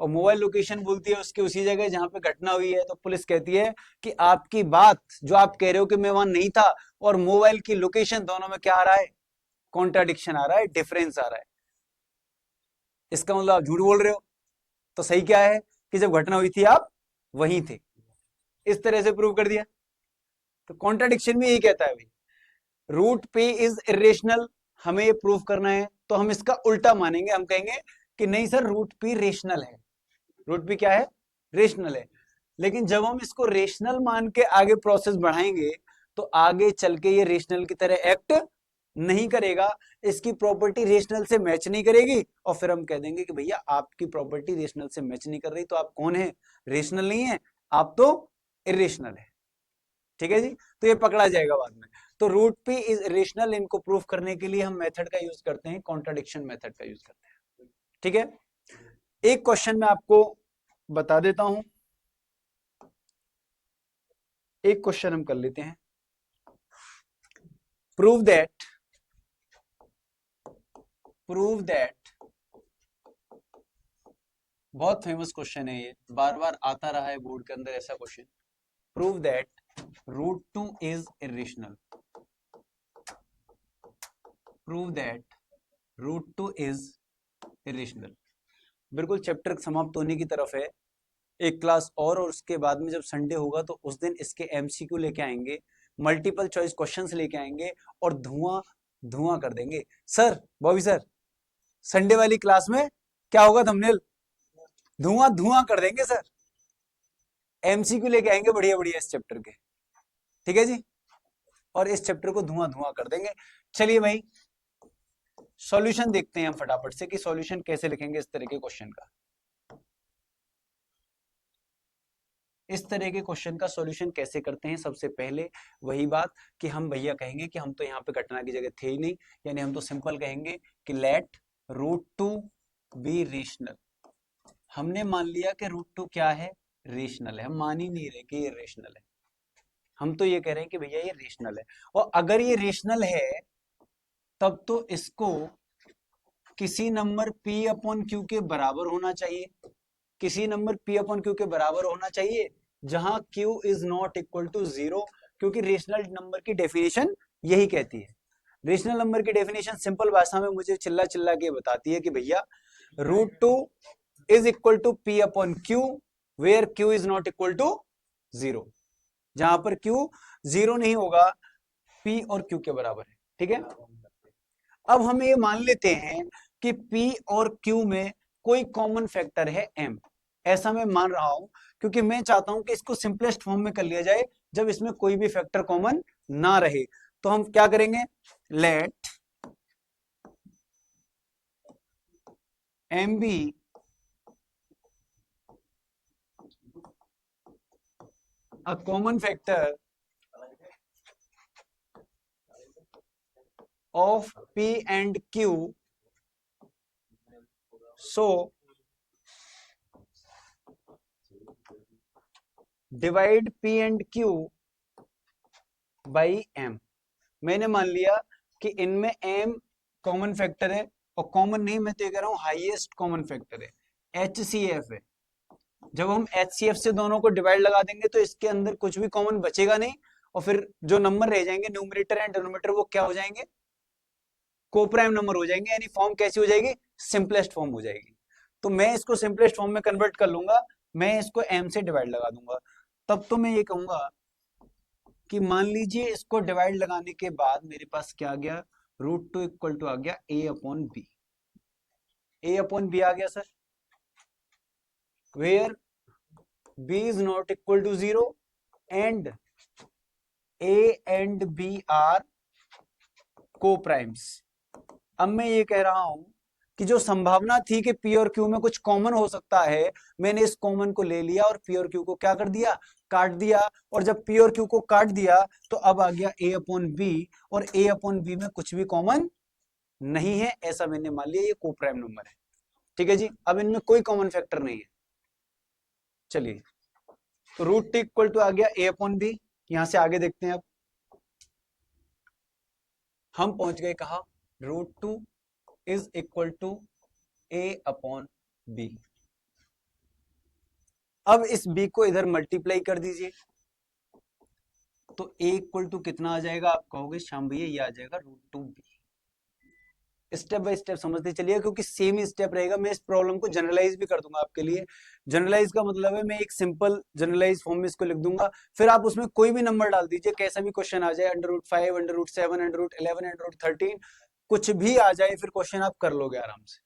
S1: और मोबाइल लोकेशन बोलती है उसकी उसी जगह जहां पे घटना हुई है। तो पुलिस कहती है कि आपकी बात जो आप कह रहे हो कि मैं वहां नहीं था और मोबाइल की लोकेशन, दोनों में क्या आ रहा है? कॉन्ट्राडिक्शन आ रहा है, डिफरेंस आ रहा है। इसका मतलब आप झूठ बोल रहे हो। तो सही क्या है कि जब घटना हुई थी आप वहीं थे। इस तरह से प्रूव कर दिया। तो कॉन्ट्राडिक्शन में यही कहता है भाई √p इज इरेशनल, हमें ये प्रूव करना है। तो हम इसका उल्टा मानेंगे, हम कहेंगे कि नहीं सर √p रेशनल है। √p क्या है? रेशनल है। लेकिन जब हम इसको रेशनल मान के आगे प्रोसेस बढ़ाएंगे तो आगे चल के ये रेशनल की तरह एक्ट नहीं करेगा, इसकी प्रॉपर्टी रेशनल से मैच नहीं करेगी, और फिर हम कह देंगे कि भैया आपकी प्रॉपर्टी रेशनल से मैच नहीं कर रही, तो आप कौन है? रेशनल नहीं है, आप तो इरेशनल है। ठीक है जी, तो ये पकड़ा जाएगा बाद में। तो रूट पी इज रेशनल, इनको प्रूफ करने के लिए हम मेथड का यूज करते हैं, कॉन्ट्राडिक्शन मेथड का यूज करते हैं। ठीक है, एक क्वेश्चन मैं आपको बता देता हूं, एक क्वेश्चन हम कर लेते हैं। प्रूव दैट, बहुत फेमस क्वेश्चन है ये, बार बार आता रहा है बोर्ड के अंदर ऐसा question. Prove that root two is irrational, prove that root two is irrational. बिल्कुल चैप्टर समाप्त होने की तरफ है, एक क्लास और उसके बाद में जब संडे होगा तो उस दिन इसके एमसीक्यू लेके आएंगे, मल्टीपल चॉइस क्वेश्चंस लेके आएंगे और धुआं धुआं कर देंगे। सर, बॉबी सर, संडे वाली क्लास में क्या होगा थंबनेल? धुआं धुआं कर देंगे सर, एमसीक्यू लेके आएंगे बढ़िया बढ़िया इस चैप्टर के। ठीक है जी, और इस चैप्टर को धुआं धुआं कर देंगे। चलिए भाई, सॉल्यूशन देखते हैं हम फटाफट से कि सॉल्यूशन कैसे लिखेंगे इस तरह के क्वेश्चन का। इस तरह के क्वेश्चन का सॉल्यूशन कैसे करते हैं? सबसे पहले वही बात कि हम भैया कहेंगे कि हम तो यहाँ पे घटना की जगह थे ही नहीं, यानी हम तो सिंपल कहेंगे कि let root two be rational. हमने मान लिया कि रूट टू क्या है? रेशनल है। हम मान ही नहीं रहे कि ये रेशनल है, हम तो ये कह रहे हैं कि भैया ये रेशनल है। और अगर ये रेशनल है तब तो इसको किसी नंबर p अपॉन क्यू के बराबर होना चाहिए, किसी नंबर p अपॉन क्यू के बराबर होना चाहिए जहां q is not equal to 0, क्योंकि रेशनल नंबर की डेफिनेशन यही कहती है। रेशनल नंबर की डेफिनेशन सिंपल भाषा में मुझे चिल्ला चिल्ला के बताती है कि भैया root two is equal to p upon q where q is not equal to 0। जहां पर q 0 नहीं होगा, p और q के बराबर है। ठीक है, अब हम ये मान लेते हैं कि P और Q में कोई कॉमन फैक्टर है M। ऐसा मैं मान रहा हूं क्योंकि मैं चाहता हूं कि इसको सिंपलेस्ट फॉर्म में कर लिया जाए जब इसमें कोई भी फैक्टर कॉमन ना रहे। तो हम क्या करेंगे? Let M be a common factor of P and Q, so divide P and Q by M। मैंने मान लिया कि इनमें M कॉमन फैक्टर है, और कॉमन नहीं, मैं तो ये कह रहा हूं हाईएस्ट कॉमन फैक्टर है, HCF है। जब हम HCF से दोनों को डिवाइड लगा देंगे तो इसके अंदर कुछ भी कॉमन बचेगा नहीं, और फिर जो नंबर रह जाएंगे न्यूमरेटर एंड डिनोमिनेटर वो क्या हो जाएंगे? कोप्राइम नंबर हो जाएंगे, यानी फॉर्म कैसी हो जाएगी? सिंपलेस्ट फॉर्म हो जाएगी। तो मैं इसको सिंपलेस्ट फॉर्म में कन्वर्ट कर लूंगा, मैं इसको M से डिवाइड लगा दूंगा। तब तो मैं ये कहूंगा कि मान लीजिए इसको डिवाइड लगाने के बाद मेरे पास क्या आ गया? रूट टू इक्वल टू आ गया A upon B. A upon B आ गया sir, where B is not equal to 0 and A and B are co-primes। अब मैं ये कह रहा हूं कि जो संभावना थी कि P और Q में कुछ कॉमन हो सकता है, मैंने इस कॉमन को ले लिया और P और Q को क्या कर दिया? काट दिया। और जब P और Q को काट दिया तो अब आ गया A अपॉन बी, और A अपॉन बी में कुछ भी कॉमन नहीं है, ऐसा मैंने मान लिया, ये कोप्राइम नंबर है। ठीक है जी, अब इनमें कोई कॉमन फैक्टर नहीं है। चलिए, तो रूट टी इक्वल टू आ गया A अपॉन बी। यहां से आगे देखते हैं। अब हम पहुंच गए कहा? Root two is equal to A upon B. अब इस b को इधर मल्टीप्लाई कर दीजिए, तो A इक्वल टू कितना आ जाएगा? आप कहोगे श्याम भैया ये आ जाएगा root two B. Step by step समझते चलिए, क्योंकि सेम ही स्टेप रहेगा। मैं इस प्रॉब्लम को जनरलाइज भी कर दूंगा आपके लिए। जनरलाइज का मतलब है मैं एक सिंपल जनरलाइज फॉर्म में इसको लिख दूंगा, फिर आप उसमें कोई भी नंबर डाल दीजिए, कैसा भी क्वेश्चन आ जाए, √5, √7, √11, √13, कुछ भी आ जाए, फिर क्वेश्चन आप कर लोगे आराम से।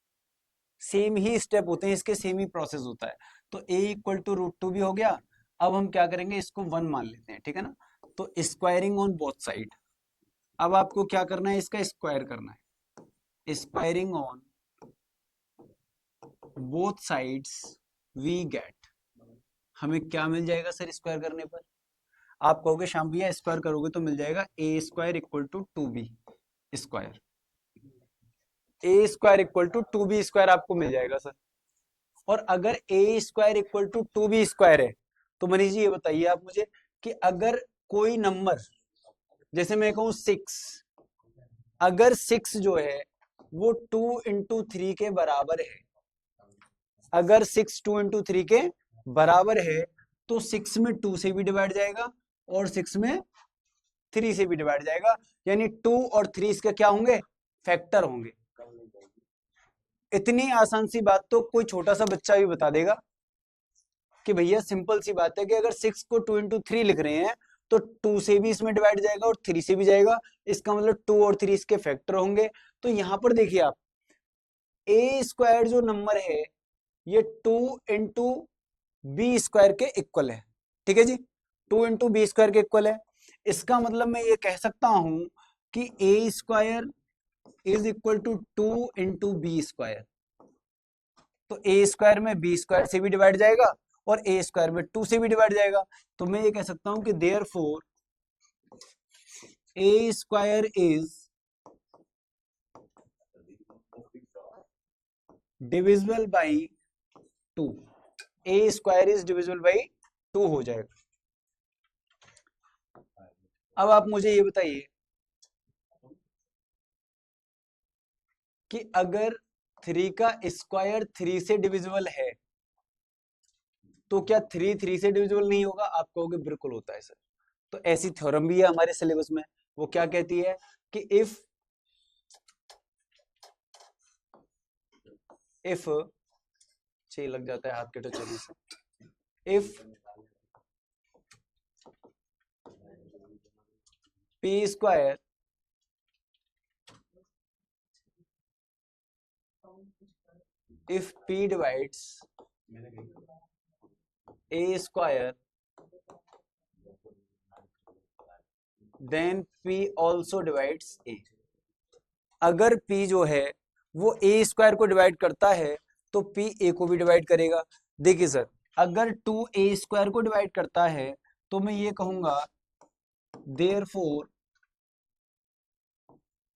S1: सेम ही स्टेप होते हैं इसके, सेम ही प्रोसेस होता है। तो A equal to root two भी हो गया। अब हम क्या करेंगे? इसको 1 मान लेते हैं, ठीक है ना? तो स्क्वायरिंग ऑन बोथ साइड, अब आपको क्या करना है, इसका स्क्वायर करना है। Squaring on both sides we get, हमें क्या मिल जाएगा सर स्क्वायर करने पर? आप कहोगे श्याम भैया स्क्वायर करोगे तो मिल जाएगा A square equal to 2b स्क्वायर। A square equal to 2b स्क्वायर आपको मिल जाएगा सर। और अगर A square equal to 2b स्क्वायर है तो मनीष जी ये बताइए आप मुझे कि अगर कोई नंबर, जैसे मैं कहूं 6, अगर 6 जो है वो 2 इंटू 3 के बराबर है, अगर 6 2 इंटू 3 के बराबर है तो 6 में 2 से भी डिवाइड जाएगा और 6 में 3 से भी डिवाइड जाएगा, यानी 2 और 3 इसके क्या होंगे, फैक्टर होंगे। इतनी आसान सी बात तो कोई छोटा सा बच्चा भी बता देगा कि भैया सिंपल सी बात है कि अगर 6 को 2 इंटू 3 लिख रहे हैं तो 2 से भी इसमें डिवाइड जाएगा और 3 से भी जाएगा, इसका मतलब 2 और 3 इसके फैक्टर होंगे। तो यहां पर देखिए आप, ए स्क्वायर जो नंबर है ये 2 इंटू बी स्क्वायर के इक्वल है, ठीक है जी, 2 इंटू बी स्क्वायर के इक्वल है। इसका मतलब मैं ये कह सकता हूं कि A square is equal to 2 into B square. तो ए स्क्वायर में बी स्क्वायर से भी डिवाइड जाएगा और ए स्क्वायर में 2 से भी डिवाइड जाएगा। तो मैं ये कह सकता हूं कि therefore A square is divisible by 2, A square is divisible by 2 हो जाएगा। अब आप मुझे ये बताइए कि अगर 3 का स्क्वायर 3 से डिविजिबल है तो क्या 3 3 से डिविजिबल नहीं होगा? आप कहोगे बिल्कुल होता है सर। तो ऐसी थ्योरम भी है हमारे सिलेबस में, वो क्या कहती है कि इफ छह लग जाता है हाथ के टचने से, if P square if p divides a square then p also divides a। अगर p जो है वो a स्क्वायर को डिवाइड करता है तो p a को भी डिवाइड करेगा। देखिए सर, अगर 2a स्क्वायर को डिवाइड करता है तो मैं ये कहूंगा therefore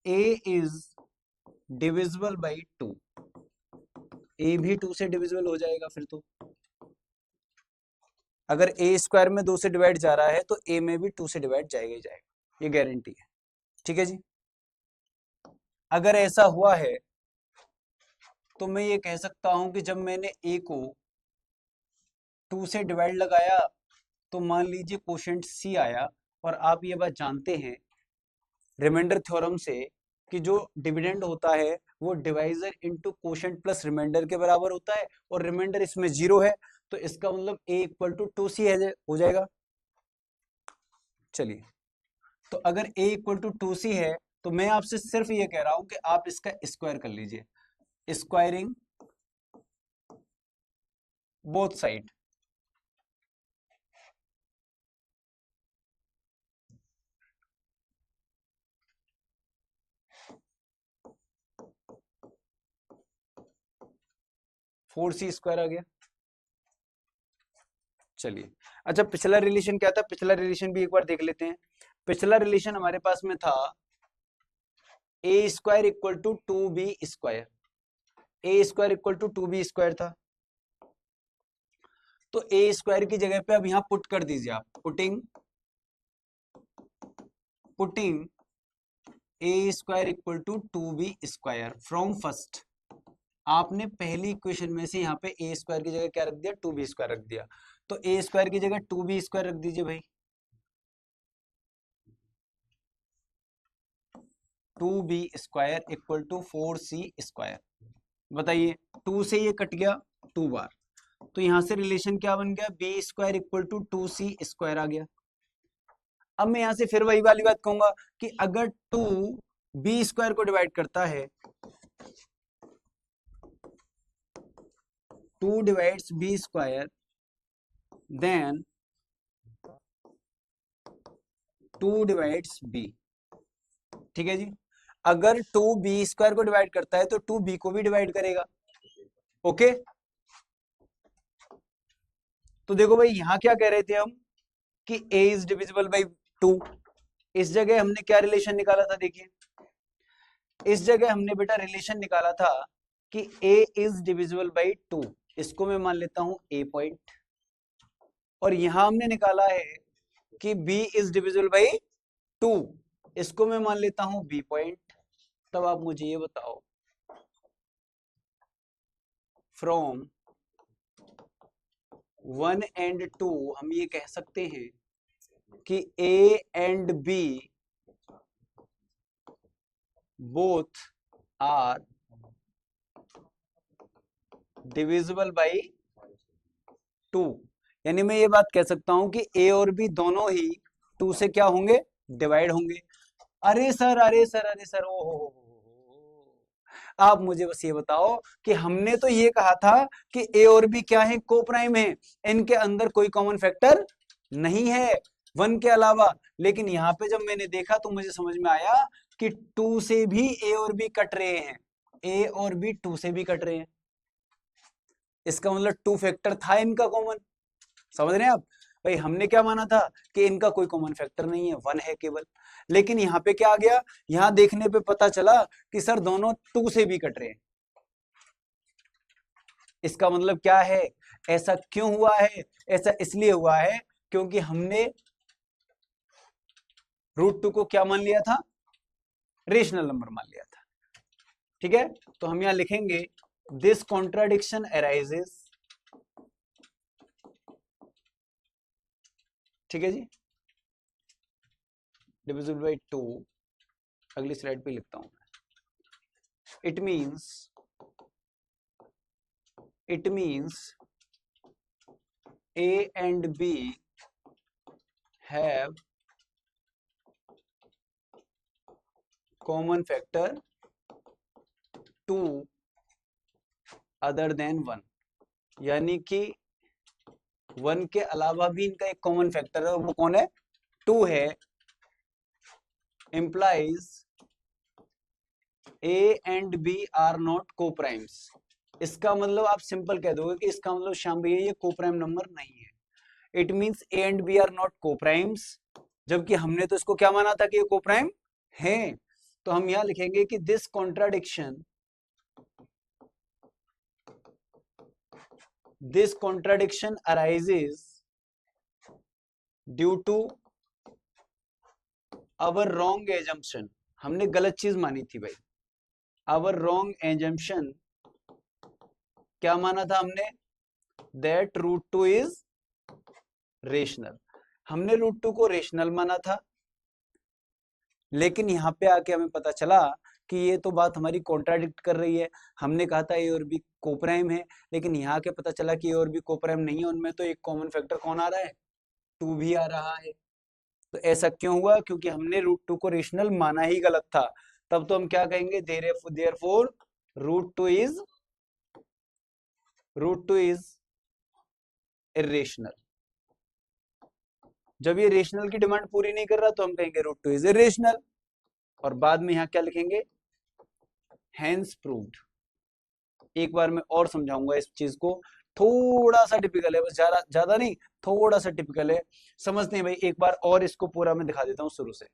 S1: a is divisible by 2, ए भी 2 से डिविजिबल हो जाएगा फिर तो। अगर ए स्क्वायर में 2 से डिवाइड जा रहा है तो ए में भी 2 से डिवाइड जाएगा ही जाएगा, ये गारंटी है, ठीक है जी। अगर ऐसा हुआ है तो मैं ये कह सकता हूं कि जब मैंने ए को 2 से डिवाइड लगाया तो मान लीजिए कोशेंट सी आया, और आप ये बात जानते हैं रिमाइंडर थ्योरम से कि जो डिविडेंड होता है वो divisor into quotient plus remainder के बराबर होता है, और रिमाइंडर इसमें 0 है तो इसका मतलब a इक्वल टू 2c हो जाएगा। चलिए, तो अगर a इक्वल टू 2c है तो मैं आपसे सिर्फ ये कह रहा हूं कि आप इसका स्क्वायर कर लीजिए, स्क्वायरिंग बोथ साइड। फोर सी स्क्वायर आ गया। चलिए, अच्छा पिछला रिलेशन क्या था, पिछला रिलेशन भी एक बार देख लेते हैं। पिछला रिलेशन हमारे पास में था A square equal to 2b स्क्वायर, A square equal to 2b स्क्वायर था। तो ए स्क्वायर की जगह पे अब यहां पुट कर दीजिए आप, putting A square equal to 2b square from first. आपने पहली इक्वेशन में से यहाँ पे ए स्क्वायर की जगह क्या रख दिया, 2b स्क्वायर रख दिया, तो ए स्क्वायर की जगह 2b स्क्वायर रख दीजिए भाई। 2b square equal to 4c square. बताइए, 2 से ये कट गया 2 बार, तो यहां से रिलेशन क्या बन गया, B square equal to 2c square आ गया। अब मैं यहां से फिर वही वाली बात कहूंगा कि अगर 2 बी स्क्वायर को डिवाइड करता है, 2 divides B square, then 2 divides B. ठीक है जी। अगर 2b² को डिवाइड करता है तो 2b को भी डिवाइड करेगा। ओके, तो देखो भाई यहां क्या कह रहे थे हम कि a इज डिविजिबल बाई 2। इस जगह हमने क्या रिलेशन निकाला था, देखिए इस जगह हमने बेटा रिलेशन निकाला था कि a इज डिविजिबल बाई 2। इसको मैं मान लेता हूं a पॉइंट, और यहां हमने निकाला है कि b इज डिविजिबल बाई 2। इसको मैं मान लेता हूं b पॉइंट। तब आप मुझे ये बताओ, फ्रॉम 1 एंड 2 हम ये कह सकते हैं कि a and b both are divisible by 2। यानी मैं ये बात कह सकता हूं कि a और b दोनों ही 2 से क्या होंगे, डिवाइड होंगे। अरे सर, अरे सर, अरे सर, ओ हो, आप मुझे बस ये बताओ कि हमने तो ये कहा था कि a और b क्या है, को प्राइम है, इनके अंदर कोई कॉमन फैक्टर नहीं है 1 के अलावा। लेकिन यहाँ पे जब मैंने देखा तो मुझे समझ में आया कि 2 से भी a और b कट रहे हैं, a और b 2 से भी कट रहे हैं। इसका मतलब 2 फैक्टर था इनका कॉमन। समझ रहे हैं आप? भाई हमने क्या माना था कि इनका कोई कॉमन फैक्टर नहीं है, 1 है केवल। लेकिन यहाँ पे क्या आ गया, यहाँ देखने पे पता चला कि सर दोनों 2 से भी कट रहे हैं। इसका मतलब क्या है, ऐसा क्यों हुआ है? ऐसा इसलिए हुआ है क्योंकि हमने √2 को क्या मान लिया था, रेशनल नंबर मान लिया था। ठीक है, तो हम यहां लिखेंगे दिस कॉन्ट्राडिक्शन अराइजेस। ठीक है जी, डिविजिबल बाई 2। अगली स्लाइड पे लिखता हूं, it means a and b have common factor 2 other than 1। यानी कि 1 के अलावा भी इनका एक कॉमन फैक्टर है, और वो कौन है, 2 है। implies a and b are not co-primes। इसका मतलब आप सिंपल कह दोगे कि इसका मतलब श्याम भैया ये को-प्राइम नंबर नहीं है। It means a and b are not co-primes, जबकि हमने तो इसको क्या माना था कि ये को-प्राइम है। तो हम यहां लिखेंगे कि this contradiction arises due to our wrong assumption. हमने गलत चीज मानी थी भाई, आवर रॉन्ग एजम्पशन। क्या माना था हमने, दैट √2 इज रेशनल। हमने √2 को रेशनल माना था, लेकिन यहां पे आके हमें पता चला कि ये तो बात हमारी कॉन्ट्राडिक्ट कर रही है। हमने कहा था ए और बी कोप्राइम है, लेकिन यहाँ के पता चला कि ए और बी कोप्राइम नहीं है, उनमें तो एक कॉमन फैक्टर कौन आ रहा है, 2 भी आ रहा है। तो ऐसा क्यों हुआ, क्योंकि हमने √2 को रेशनल माना ही गलत था। तब तो हम क्या कहेंगे, देयरफॉर √2 इज इर्रेशनल। जब ये रेशनल की डिमांड पूरी नहीं कर रहा तो हम कहेंगे √2 इज इर्रेशनल, और बाद में यहाँ क्या लिखेंगे, हेंस प्रूव्ड। एक बार मैं और समझाऊंगा इस चीज को, थोड़ा सा टिपिकल है, बस ज्यादा नहीं, थोड़ा सा टिपिकल है, समझते हैं भाई। एक बार और इसको पूरा मैं दिखा देता हूं शुरू से।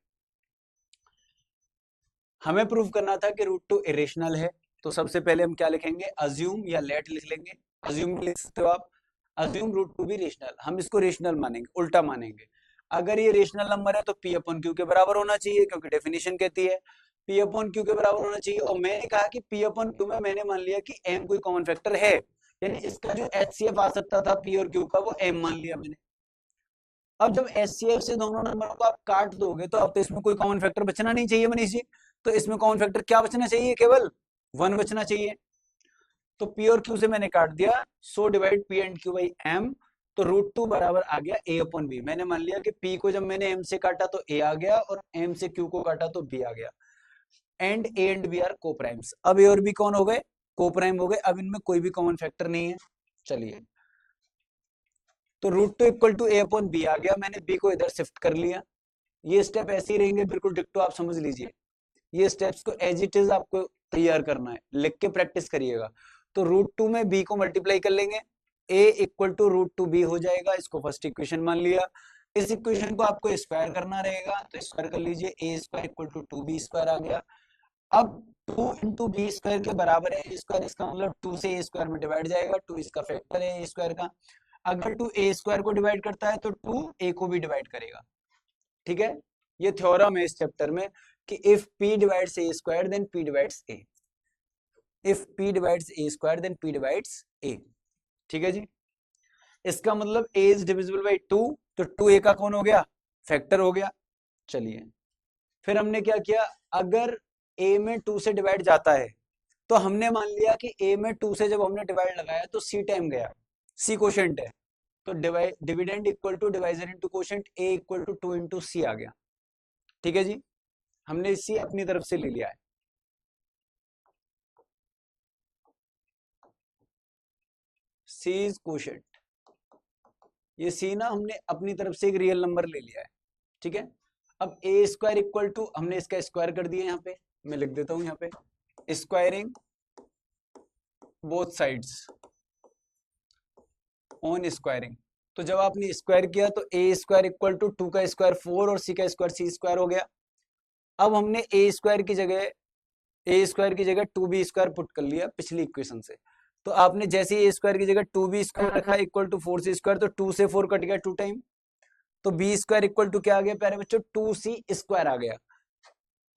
S1: हमें प्रूव करना था कि √2 इरेशनल है, तो सबसे पहले हम क्या लिखेंगे, अज्यूम या लेट लिख लेंगे। अज्यूम लिख सकते हो आप, अज्यूम √2 भी रेशनल। हम इसको रेशनल मानेंगे, उल्टा मानेंगे। अगर ये रेशनल नंबर है तो p/q के बराबर होना चाहिए, क्योंकि डेफिनेशन कहती है p/q के बराबर होना चाहिए। और मैंने कहा कि p/q में मैंने मान लिया कि m कोई कॉमन फैक्टर है, यानी इसका जो HCF आ सकता था p और q का, वो m मान लिया मैंने। अब जब HCF से दोनों नंबरों को आप काट दोगे तो अब तो इसमें कोई कॉमन फैक्टर बचना नहीं चाहिए मनीष जी। तो इसमें कॉमन फैक्टर क्या बचना चाहिए, केवल 1 बचना चाहिए। तो p और q से मैंने काट दिया, so divide p and q by m। तो √2 बराबर आ गया a/b। मैंने मान लिया कि p को जब मैंने m से काटा तो a आ गया, और m से q को काटा तो b आ गया। And a and b are coprimes. अब a और b कौन हो गए, को-प्राइम हो गए। अब इनमें कोई भी कॉमन फैक्टर नहीं है। चलिए, तो √2 इक्वल टू a/b आ गया, मैंने b को इधर शिफ्ट कर लिया। ये स्टेप ऐसे ही रहेंगे, बिल्कुल डिक्टो, आप समझ लीजिए। ये स्टेप्स को एज इट इज आपको तैयार करना है, लिख के प्रैक्टिस करिएगा। तो √2 में b को मल्टीप्लाई कर लेंगे, a इक्वल टू √2b हो जाएगा, इसको फर्स्ट इक्वेशन मान लिया। इस इक्वेशन को आपको स्क्वायर करना रहेगा, तो स्क्वायर कर लीजिए, a square equal to 2b square आ गया। अब 2 इंटू बी स्क्वायर के बराबर है स्क्वायर, इसका मतलब 2 से a स्क्वायर में डिवाइड जाएगा, 2 इसका फैक्टर है a स्क्वायर का। अगर 2 a स्क्वायर को डिवाइड करता है तो 2 a को भी डिवाइड करेगा। ठीक है, ये थ्योरम है इस चैप्टर में कि if p divides a square then p divides a, if p divides a square then p divides a। ठीक है जी, इसका मतलब a इज डिविजिबल बाय 2, तो 2a का कौन हो गया, फैक्टर हो गया। चलिए फिर हमने क्या किया, अगर a में 2 से डिवाइड जाता है तो हमने मान लिया कि a में 2 से जब हमने डिवाइड लगाया तो c टाइम गया, c कोशेंट है, तो dividend equal to divisor into quotient, a equal to 2 into c आ गया। ठीक है जी, हमने c अपनी तरफ से ले लिया है। c इज कोशेंट, ये c ना हमने अपनी तरफ से एक रियल नंबर ले लिया है। ठीक है, अब a स्क्वायर इक्वल टू, हमने इसका स्क्वायर कर दिया, यहाँ पे मैं लिख देता हूं, यहाँ पे squaring both sides on squaring. तो जब आपने स्क्वायर किया तो a स्क्वायर इक्वल टू 2 का स्क्वायर 4 और c का स्क्वायर c स्क्वायर हो गया। अब हमने a स्क्वायर की जगह 2b स्क्वायर पुट कर लिया पिछली इक्वेशन से। तो आपने जैसे a स्क्वायर की जगह 2b स्क्वायर रखा इक्वल टू 4c स्क्वायर, तो 2 से 4 कट गया 2 टाइम, तो b स्क्वायर इक्वल टू क्या आ गया प्यारे बच्चों, 2c स्क्वायर आ गया।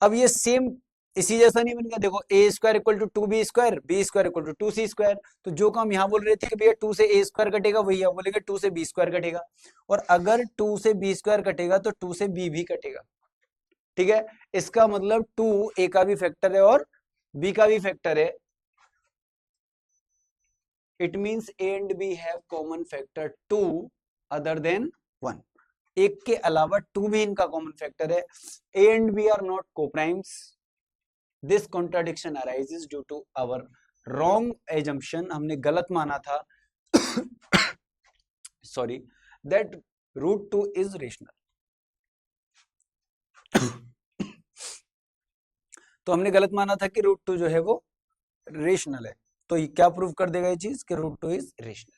S1: अब ये सेम इसी जैसा नहीं बन गया, देखो a square equal to 2b square, b square equal to 2c square. तो जो काम यहाँ बोल रहे थे कि भैया 2 से a स्क्वायर कटेगा, वही आप बोलेंगे 2 से b स्क्वायर कटेगा, और अगर 2 से b स्क्वायर कटेगा तो 2 से b भी कटेगा। ठीक है, इसका मतलब 2 a का भी फैक्टर है और b का भी फैक्टर है। It means a and b have common factor 2 other than 1, एक के अलावा 2 भी इनका कॉमन फैक्टर है। a and b are not coprimes, this contradiction arises due to our wrong assumption, हमने गलत माना था सॉरी, दैट √2 इज रेशनल। तो हमने गलत माना था कि √2 जो है वो रेशनल है, तो ये क्या प्रूव कर देगा ये चीज कि √2 इज रेशनल।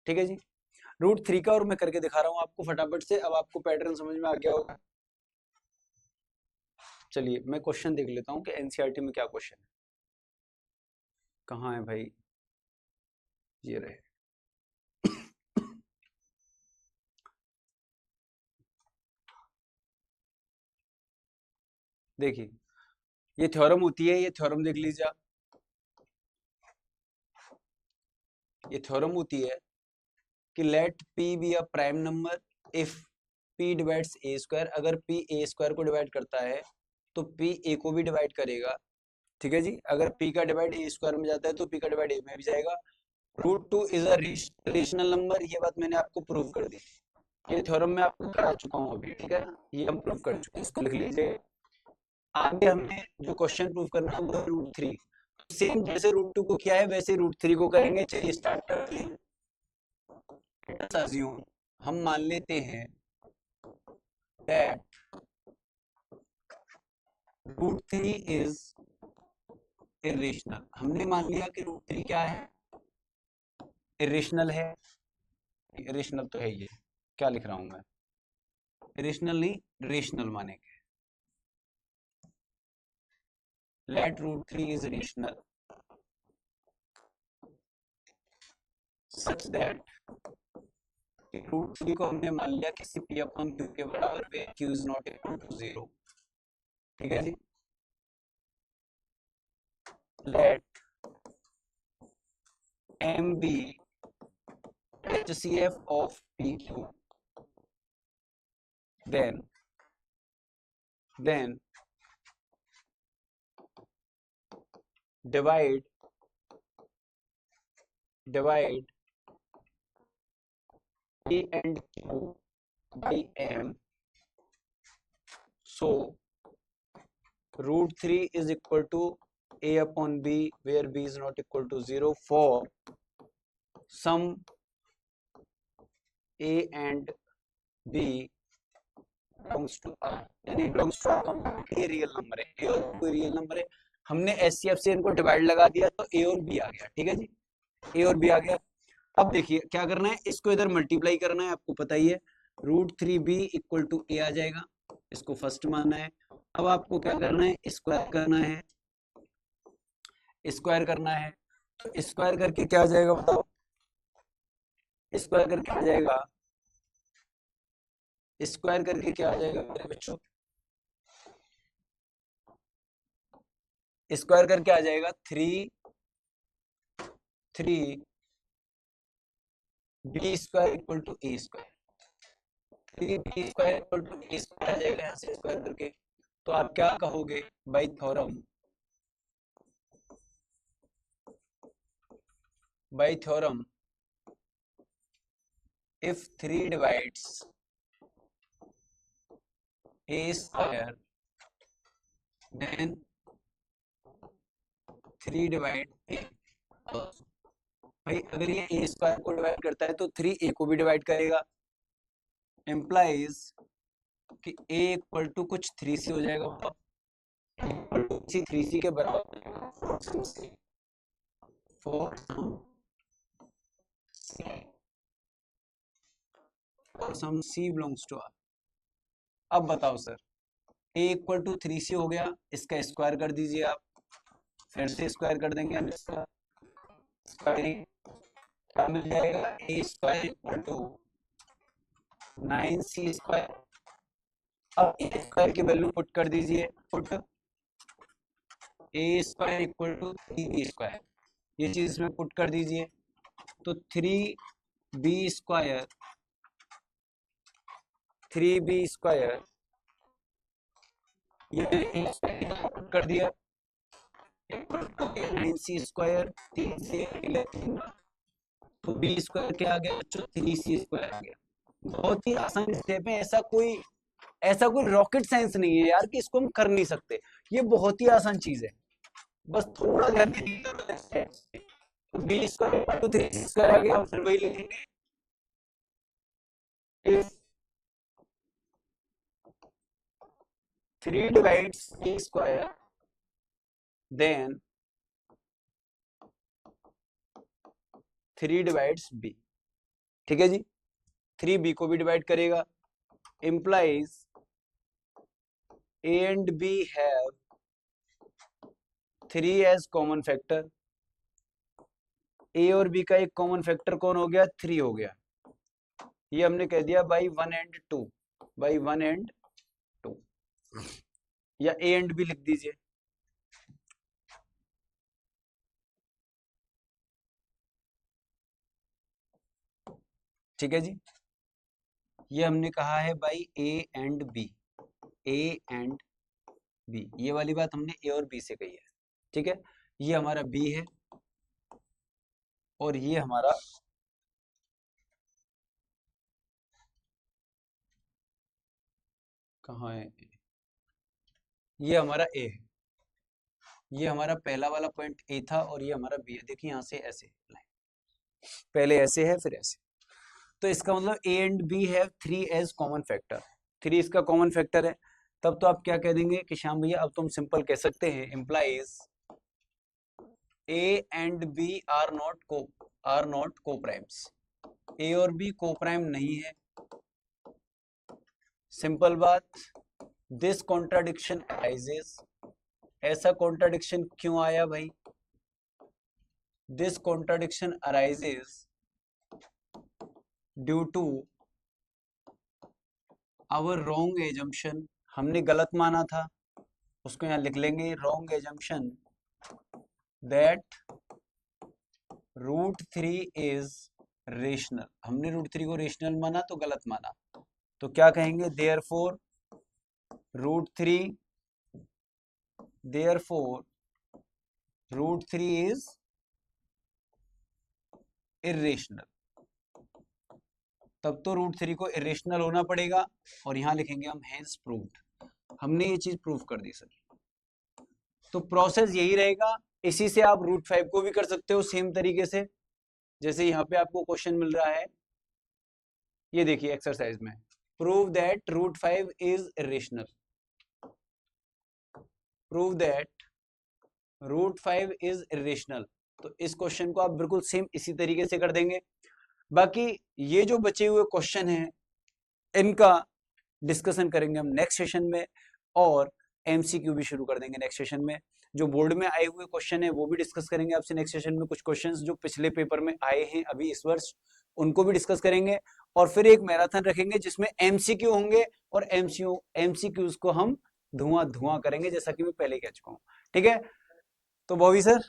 S1: ठीक है जी, √3 का और मैं करके दिखा रहा हूं आपको फटाफट से, अब आपको पैटर्न समझ में आ गया होगा। चलिए मैं क्वेश्चन देख लेता हूं कि एनसीईआरटी में क्या क्वेश्चन है। कहाँ है भाई, ये रहे। देखिए ये थ्योरम होती है, ये थ्योरम देख लीजिए आप, ये थ्योरम होती है कि let p be a prime number if p divides a square, अगर p a स्क्वायर को डिवाइड करता है तो p a को भी डिवाइड करेगा। ठीक है जी, अगर p का डिवाइड a स्क्वायर में जाता है तो p का डिवाइड a में भी जाएगा। √2 इज अ रेशनल नंबर, ये बात मैंने आपको प्रूव कर दी, ये थ्योरम में आपको करा चुका हूँ अभी। ठीक है, ये हम प्रूव कर चुके हैं, इसको लिख लीजिए। आगे हमने जो क्वेश्चन प्रूव करना है वो √3, सेम जैसे √2 को किया है वैसे √3 को करेंगे। चलिए स्टार्ट करते हैं। assume, हम मान लेते हैं that √3 is irrational, हमने मान लिया कि √3 क्या है, इरेशनल है। इरेशनल तो है, ये क्या लिख रहा हूं मैं, इरेशनल नहीं रेशनल मानेंगे। Let √3 is rational such that √3 को हमने मान लिया किसी p अपॉन q के बराबर, where q is not equal to 0। ठीक है जी, late m be HCF of PQ, then divide P and Q by M, so √3 is equal to A upon B, where B is not equal to 0 for some A and B belongs to R, यानी बिलोंग्स टू आर ये रियल नंबर है, ए और कोई रियल नंबर है। हमने एचसीएफ से इनको डिवाइड लगा दिया तो ए और बी आ गया, ठीक है जी, ए और बी आ गया। अब देखिए क्या करना है, इसको इधर मल्टीप्लाई करना है, आपको पता ही है √3b इक्वल टू ए आ जाएगा, इसको फर्स्ट मानना है। अब आपको क्या करना है, स्क्वायर करना है, स्क्वायर करना है, तो स्क्वायर करके क्या आ जाएगा बताओ, स्क्वायर करके आ जाएगा, स्क्वायर करके क्या आ जाएगा मेरे बच्चों, स्क्वायर करके आ जाएगा 3 B square equal to A square, 3b square equal to A square आ जाएगा यहाँ से स्क्वायर करके। तो आप क्या कहोगे by theorem, by theorem if 3 divides a square then 3 divide a also। भाई अगर ये a स्क्वायर को डिवाइड करता है तो 3 a को भी डिवाइड करेगा, implies कि a इक्वल टू कुछ 3c हो जाएगा, 3c के बराबर सम c बिलोंग्स टू r। अब बताओ sir, a equal to 3c हो गया, इसका स्क्वायर कर दीजिए आप, फिर से स्क्वायर कर देंगे हम इसका स्क्वायरिंग, क्या मिल जाएगा, a square equal to 9c square. अब a स्क्वायर की वैल्यू पुट कर दीजिए, put a square equal to 3b square, ये चीज इसमें पुट कर दीजिए, तो 3b स्क्वायर, 3b स्क्वायर ये पुट कर दिया, 9c स्क्वायर, 3 से 11, तो b स्क्वायर क्या आ गया बच्चों, 3c स्क्वायर आ गया। बहुत ही आसान स्टेप है, ऐसा कोई रॉकेट साइंस नहीं है यार कि इसको हम कर नहीं सकते, ये बहुत ही आसान चीज है, बस थोड़ा ध्यान दीजिए। b square to 3c square आ गया, फिर वही लिखेंगे, if 3 divides a square then 3 divides b, ठीक है जी, 3b को भी डिवाइड करेगा, implies a and b have 3 as common factor, a और b का एक कॉमन फैक्टर कौन हो गया, 3 हो गया, ये हमने कह दिया बाई 1 and 2, बाई 1 and 2, या a and b लिख दीजिए, ठीक है जी, ये हमने कहा है by a and b, a and b, ये वाली बात हमने a और b से कही है, ठीक है, ये हमारा b है और ये हमारा कहाँ है, ये हमारा a है, ये हमारा पहला वाला पॉइंट a था और ये हमारा b है, देखिए यहाँ से ऐसे लाइन, पहले ऐसे है फिर ऐसे, तो इसका मतलब a and b have 3 as common factor, 3 इसका कॉमन फैक्टर है, तब तो आप क्या कह देंगे कि श्याम भैया अब तुम सिंपल कह सकते हैं, implies a and b are not coprimes, a और b को प्राइम नहीं है, सिंपल बात, दिस कॉन्ट्राडिक्शन अराइजेस, ऐसा कॉन्ट्राडिक्शन क्यों आया भाई, this contradiction arises due to our wrong assumption, हमने गलत माना था, उसको यहाँ लिख लेंगे, wrong assumption that √3 is rational, हमने √3 को रेशनल माना तो गलत माना, तो क्या कहेंगे, देयरफॉर √3 इज इरेशनल, तब तो √3 को इरेशनल होना पड़ेगा, और यहां लिखेंगे हम हेंस प्रूव्ड, हमने ये चीज प्रूव कर दी सर। तो प्रोसेस यही रहेगा, इसी से आप √5 को भी कर सकते हो सेम तरीके से, जैसे यहाँ पे आपको क्वेश्चन मिल रहा है, ये देखिए एक्सरसाइज में prove that root 5 is irrational, prove that root 5 is irrational. तो इस क्वेश्चन को आप बिल्कुल सेम इसी तरीके से कर देंगे। बाकी ये जो बचे हुए क्वेश्चन हैं इनका डिस्कशन करेंगे हम नेक्स्ट सेशन में, और एमसीक्यू भी शुरू कर देंगे नेक्स्ट सेशन में। जो बोर्ड में आए हुए क्वेश्चन है वो भी डिस्कस करेंगे आपसे नेक्स्ट सेशन में। कुछ क्वेश्चंस जो पिछले पेपर में आए हैं अभी इस वर्ष उनको भी डिस्कस करेंगे, और फिर एक मैराथन रखेंगे जिसमें एमसीक्यू होंगे, और एमसीक्यूज को हम धुआं धुआं करेंगे, जैसा कि मैं पहले कह चुका हूँ। ठीक है, तो बॉबी सर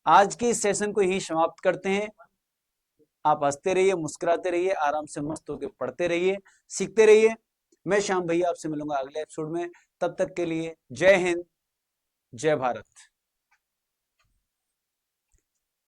S1: आज के इस सेशन को यही समाप्त करते हैं। आप हंसते रहिए, मुस्कुराते रहिए, आराम से मस्त होकर पढ़ते रहिए, सीखते रहिए। मैं श्याम भैया आपसे मिलूंगा अगले एपिसोड में। तब तक के लिए जय हिंद, जय भारत।